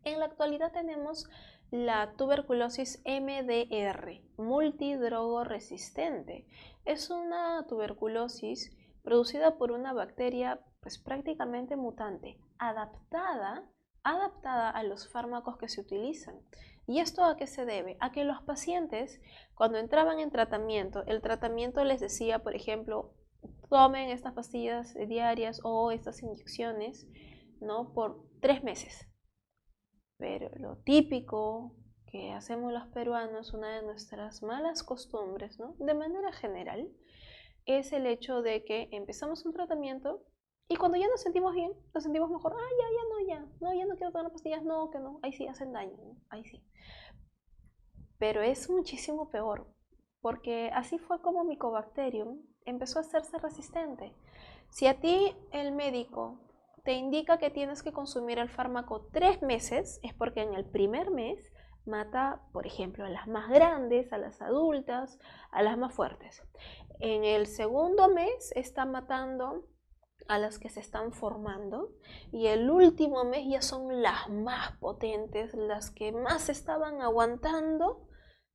En la actualidad tenemos la tuberculosis MDR, multidrogoresistente. Es una tuberculosis producida por una bacteria pues prácticamente mutante, adaptada a los fármacos que se utilizan. ¿Y esto a qué se debe? A que los pacientes, cuando entraban en tratamiento, el tratamiento les decía, por ejemplo, tomen estas pastillas diarias o estas inyecciones, ¿no?, por 3 meses. Pero lo típico que hacemos los peruanos, una de nuestras malas costumbres, ¿no?, de manera general, es el hecho de que empezamos un tratamiento y cuando ya nos sentimos bien, nos sentimos mejor, ya no quiero tomar pastillas, no, que no, ahí sí hacen daño, ¿no? Ahí sí. Pero es muchísimo peor, porque así fue como Mycobacterium empezó a hacerse resistente. Si a ti el médico te indica que tienes que consumir el fármaco 3 meses, es porque en el primer mes mata, por ejemplo, a las más grandes, a las adultas, a las más fuertes. En el segundo mes está matando a las que se están formando y el último mes ya son las más potentes, las que más estaban aguantando,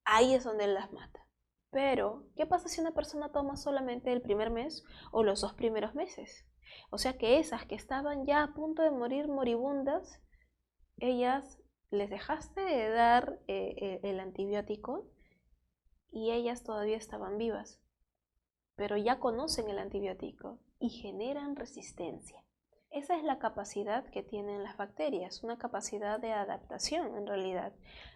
ahí es donde las mata. Pero, ¿qué pasa si una persona toma solamente el primer mes o los 2 primeros meses? O sea que esas que estaban ya a punto de morir moribundas, ellas les dejaste de dar el antibiótico y ellas todavía estaban vivas, pero ya conocen el antibiótico y generan resistencia. Esa es la capacidad que tienen las bacterias, una capacidad de adaptación en realidad.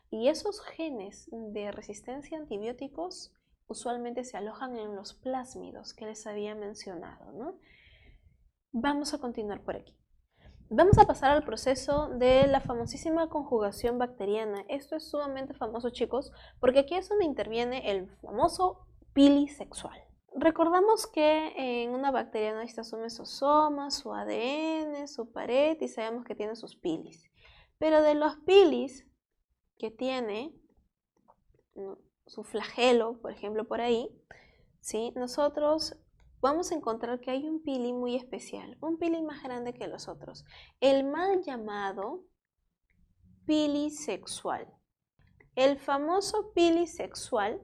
Y esos genes de resistencia a antibióticos usualmente se alojan en los plásmidos que les había mencionado, ¿no? Vamos a continuar por aquí. Vamos a pasar al proceso de la famosísima conjugación bacteriana. Esto es sumamente famoso, chicos, porque aquí es donde interviene el famoso pili sexual. Recordamos que en una bacteria no está su mesosoma, su ADN, su pared y sabemos que tiene sus pilis. Pero de los pilis que tiene, ¿no?, su flagelo, por ejemplo, por ahí, ¿sí?, nosotros vamos a encontrar que hay un pili muy especial, un pili más grande que los otros, el mal llamado pili sexual. El famoso pili sexual,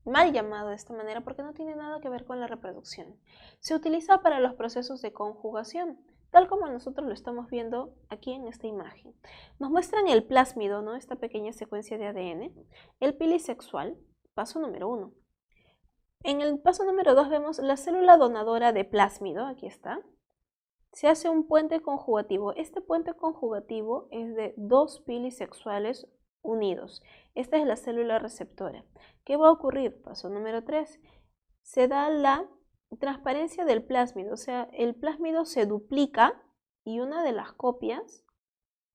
mal llamado de esta manera porque no tiene nada que ver con la reproducción, se utiliza para los procesos de conjugación, tal como nosotros lo estamos viendo aquí en esta imagen. Nos muestran el plásmido, ¿no?, esta pequeña secuencia de ADN, el pili sexual, paso número 1. En el paso número 2 vemos la célula donadora de plásmido, aquí está. Se hace un puente conjugativo. Este puente conjugativo es de 2 pilis sexuales unidos. Esta es la célula receptora. ¿Qué va a ocurrir? Paso número 3. Se da la transparencia del plásmido, o sea, el plásmido se duplica y una de las copias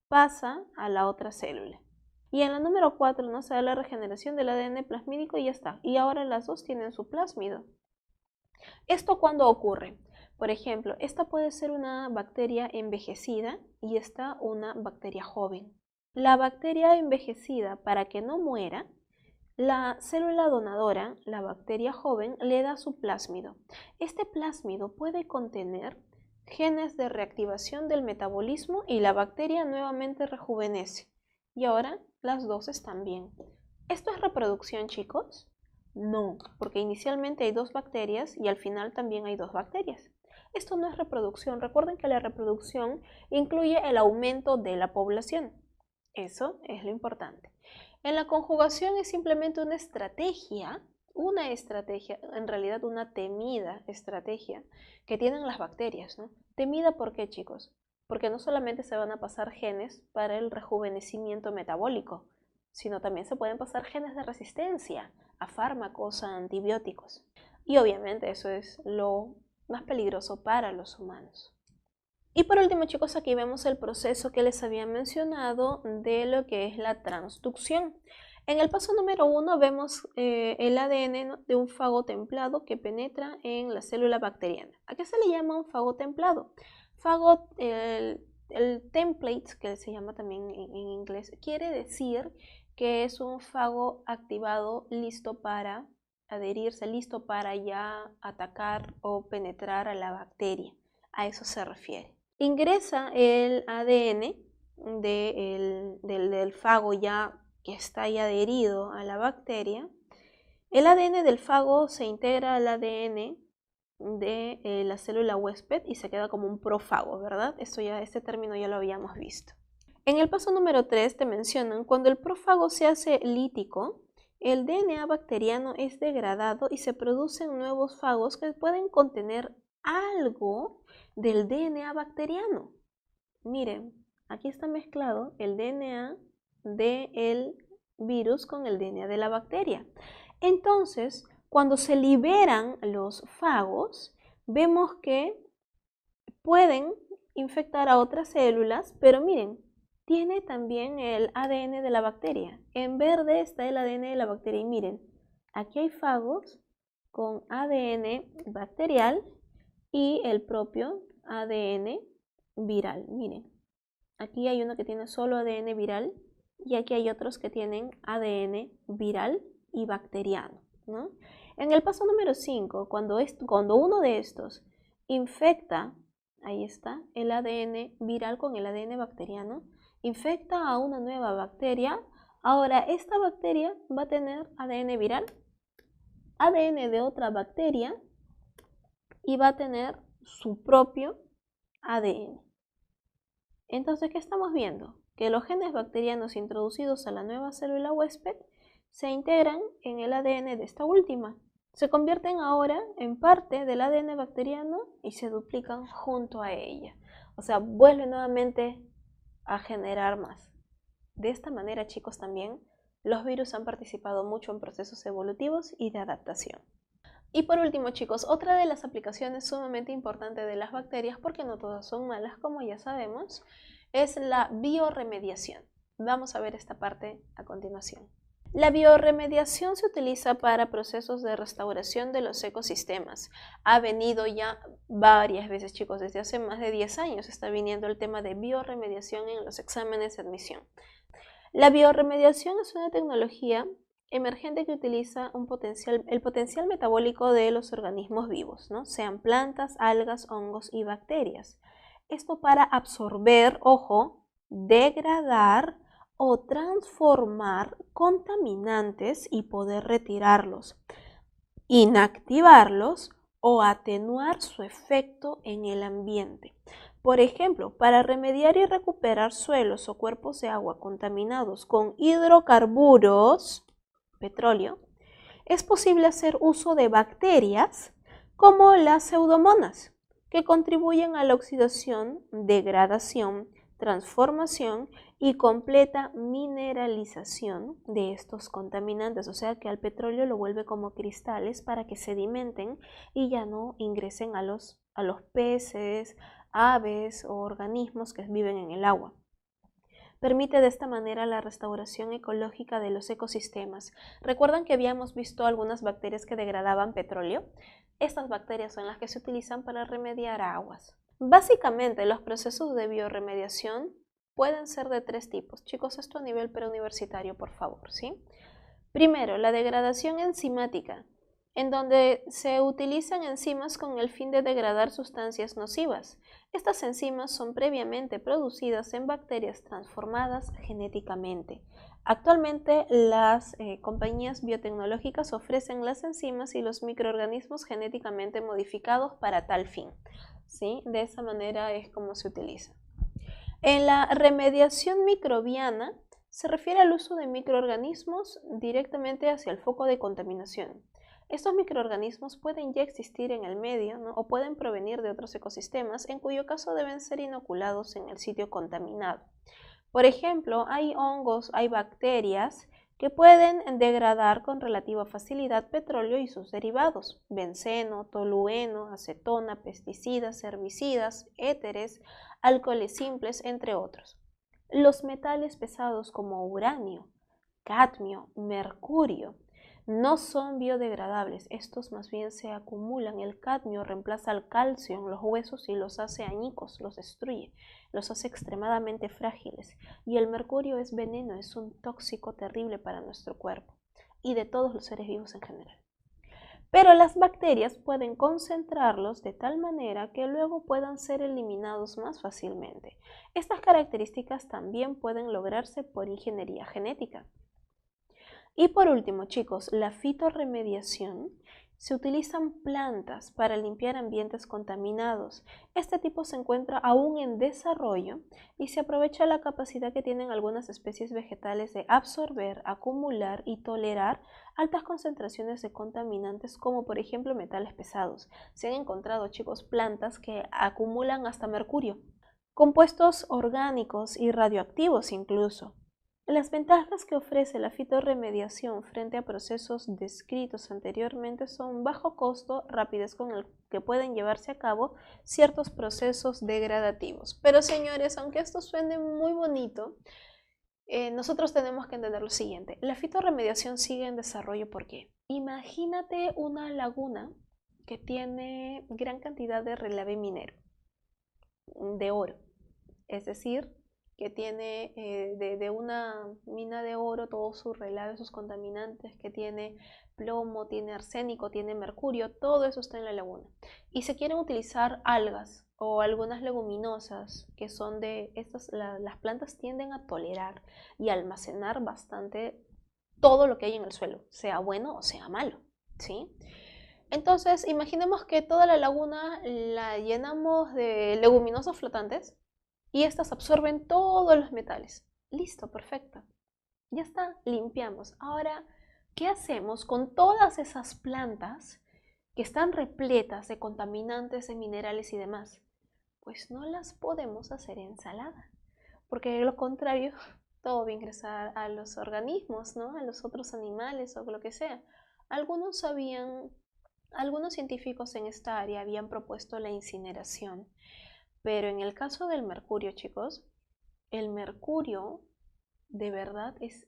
pasa a la otra célula. Y en la número 4, ¿no?, se da la regeneración del ADN plasmídico y ya está. Y ahora las dos tienen su plásmido. ¿Esto cuándo ocurre? Por ejemplo, esta puede ser una bacteria envejecida y esta una bacteria joven. La bacteria envejecida, para que no muera, la célula donadora, la bacteria joven, le da su plásmido. Este plásmido puede contener genes de reactivación del metabolismo y la bacteria nuevamente rejuvenece. Y ahora las dos están bien. ¿Esto es reproducción, chicos? No, porque inicialmente hay 2 bacterias y al final también hay 2 bacterias. Esto no es reproducción. Recuerden que la reproducción incluye el aumento de la población. Eso es lo importante. En la conjugación es simplemente una estrategia, en realidad una temida estrategia que tienen las bacterias, ¿no? Temida, ¿por qué, chicos? Porque no solamente se van a pasar genes para el rejuvenecimiento metabólico, sino también se pueden pasar genes de resistencia a fármacos, a antibióticos. Y obviamente eso es lo más peligroso para los humanos. Y por último, chicos, aquí vemos el proceso que les había mencionado de lo que es la transducción. En el paso número 1 vemos el ADN, ¿no?, de un fago templado que penetra en la célula bacteriana. ¿A qué se le llama un fago templado? Fago, el template, que se llama también en inglés, quiere decir que es un fago activado listo para adherirse, listo para ya atacar o penetrar a la bacteria. A eso se refiere. Ingresa el ADN del fago ya que está ya adherido a la bacteria. El ADN del fago se integra al ADN de la célula huésped y se queda como un profago, ¿verdad? Este término ya lo habíamos visto. En el paso número 3 te mencionan cuando el profago se hace lítico, el DNA bacteriano es degradado y se producen nuevos fagos que pueden contener algo del DNA bacteriano. Miren, aquí está mezclado el DNA del virus con el DNA de la bacteria. Entonces, cuando se liberan los fagos, vemos que pueden infectar a otras células, pero miren, tiene también el ADN de la bacteria. En verde está el ADN de la bacteria y miren, aquí hay fagos con ADN bacterial y el propio ADN viral. Miren, aquí hay uno que tiene solo ADN viral y aquí hay otros que tienen ADN viral y bacteriano, ¿no? En el paso número 5, cuando uno de estos infecta, ahí está, el ADN viral con el ADN bacteriano, infecta a una nueva bacteria, ahora esta bacteria va a tener ADN viral, ADN de otra bacteria y va a tener su propio ADN. Entonces, ¿qué estamos viendo? Que los genes bacterianos introducidos a la nueva célula huésped se integran en el ADN de esta última. Se convierten ahora en parte del ADN bacteriano y se duplican junto a ella. O sea, vuelve nuevamente a generar más. De esta manera, chicos, también los virus han participado mucho en procesos evolutivos y de adaptación. Y por último, chicos, otra de las aplicaciones sumamente importante de las bacterias, porque no todas son malas, como ya sabemos, es la bioremediación. Vamos a ver esta parte a continuación. La biorremediación se utiliza para procesos de restauración de los ecosistemas. Ha venido ya varias veces, chicos, desde hace más de 10 años está viniendo el tema de biorremediación en los exámenes de admisión. La biorremediación es una tecnología emergente que utiliza el potencial metabólico de los organismos vivos, ¿no? Sean plantas, algas, hongos y bacterias. Esto para absorber, ojo, degradar o transformar contaminantes y poder retirarlos, inactivarlos o atenuar su efecto en el ambiente. Por ejemplo, para remediar y recuperar suelos o cuerpos de agua contaminados con hidrocarburos, petróleo, es posible hacer uso de bacterias como las pseudomonas, que contribuyen a la oxidación, degradación, transformación y completa mineralización de estos contaminantes, o sea que al petróleo lo vuelve como cristales para que sedimenten y ya no ingresen a los peces, aves o organismos que viven en el agua. Permite de esta manera la restauración ecológica de los ecosistemas. ¿Recuerdan que habíamos visto algunas bacterias que degradaban petróleo? Estas bacterias son las que se utilizan para remediar aguas. Básicamente, los procesos de biorremediación pueden ser de 3 tipos. Chicos, esto a nivel preuniversitario, por favor, ¿sí? Primero, la degradación enzimática, en donde se utilizan enzimas con el fin de degradar sustancias nocivas. Estas enzimas son previamente producidas en bacterias transformadas genéticamente. Actualmente las compañías biotecnológicas ofrecen las enzimas y los microorganismos genéticamente modificados para tal fin, ¿sí? De esa manera es como se utiliza. En la remediación microbiana se refiere al uso de microorganismos directamente hacia el foco de contaminación. Estos microorganismos pueden ya existir en el medio, ¿no? O pueden provenir de otros ecosistemas, en cuyo caso deben ser inoculados en el sitio contaminado. Por ejemplo, hay hongos, hay bacterias que pueden degradar con relativa facilidad petróleo y sus derivados, benceno, tolueno, acetona, pesticidas, herbicidas, éteres, alcoholes simples, entre otros. Los metales pesados como uranio, cadmio, mercurio, no son biodegradables, estos más bien se acumulan. El cadmio reemplaza al calcio en los huesos y los hace añicos, los destruye, los hace extremadamente frágiles. Y el mercurio es veneno, es un tóxico terrible para nuestro cuerpo y de todos los seres vivos en general. Pero las bacterias pueden concentrarlos de tal manera que luego puedan ser eliminados más fácilmente. Estas características también pueden lograrse por ingeniería genética. Y por último, chicos, la fitorremediación. Se utilizan plantas para limpiar ambientes contaminados. Este tipo se encuentra aún en desarrollo y se aprovecha la capacidad que tienen algunas especies vegetales de absorber, acumular y tolerar altas concentraciones de contaminantes como por ejemplo metales pesados. Se han encontrado, chicos, plantas que acumulan hasta mercurio, compuestos orgánicos y radioactivos incluso. Las ventajas que ofrece la fitorremediación frente a procesos descritos anteriormente son bajo costo, rapidez con el que pueden llevarse a cabo ciertos procesos degradativos. Pero señores, aunque esto suene muy bonito, nosotros tenemos que entender lo siguiente. La fitorremediación sigue en desarrollo porque imagínate una laguna que tiene gran cantidad de relieve minero, de oro, es decir, que tiene de una mina de oro todos sus relaves, sus contaminantes, que tiene plomo, tiene arsénico, tiene mercurio, todo eso está en la laguna. Y se quieren utilizar algas o algunas leguminosas que son de estas, las plantas tienden a tolerar y almacenar bastante todo lo que hay en el suelo, sea bueno o sea malo, ¿sí? Entonces, imaginemos que toda la laguna la llenamos de leguminosas flotantes y estas absorben todos los metales. Listo, perfecto. Ya está, limpiamos. Ahora, ¿qué hacemos con todas esas plantas que están repletas de contaminantes, de minerales y demás? Pues no las podemos hacer ensalada, porque de lo contrario, todo va a ingresar a los organismos, ¿no? A los otros animales o lo que sea. Algunos científicos en esta área habían propuesto la incineración, pero en el caso del mercurio, chicos, el mercurio de verdad es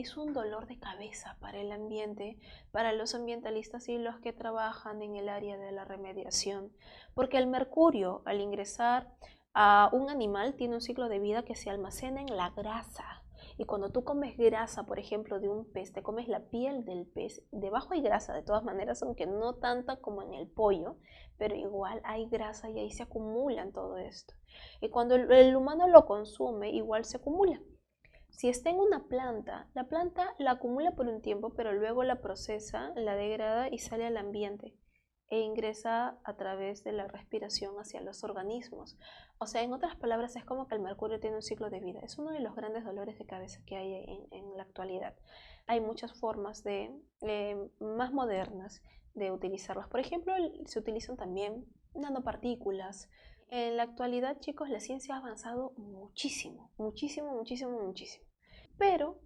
es un dolor de cabeza para el ambiente, para los ambientalistas y los que trabajan en el área de la remediación, porque el mercurio al ingresar a un animal tiene un ciclo de vida que se almacena en la grasa. Y cuando tú comes grasa, por ejemplo, de un pez, te comes la piel del pez, debajo hay grasa de todas maneras, aunque no tanta como en el pollo, pero igual hay grasa y ahí se acumula todo esto. Y cuando el humano lo consume, igual se acumula. Si está en una planta, la planta la acumula por un tiempo, pero luego la procesa, la degrada y sale al ambiente e ingresa a través de la respiración hacia los organismos. O sea, en otras palabras, es como que el mercurio tiene un ciclo de vida. Es uno de los grandes dolores de cabeza que hay en la actualidad. Hay muchas formas más modernas de utilizarlos. Por ejemplo, se utilizan también nanopartículas. En la actualidad, chicos, la ciencia ha avanzado muchísimo, muchísimo, muchísimo, muchísimo. Pero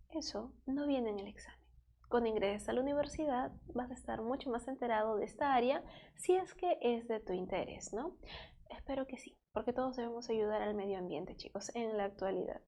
eso no viene en el examen. Cuando ingreses a la universidad vas a estar mucho más enterado de esta área si es que es de tu interés, ¿no? Espero que sí, porque todos debemos ayudar al medio ambiente, chicos, en la actualidad.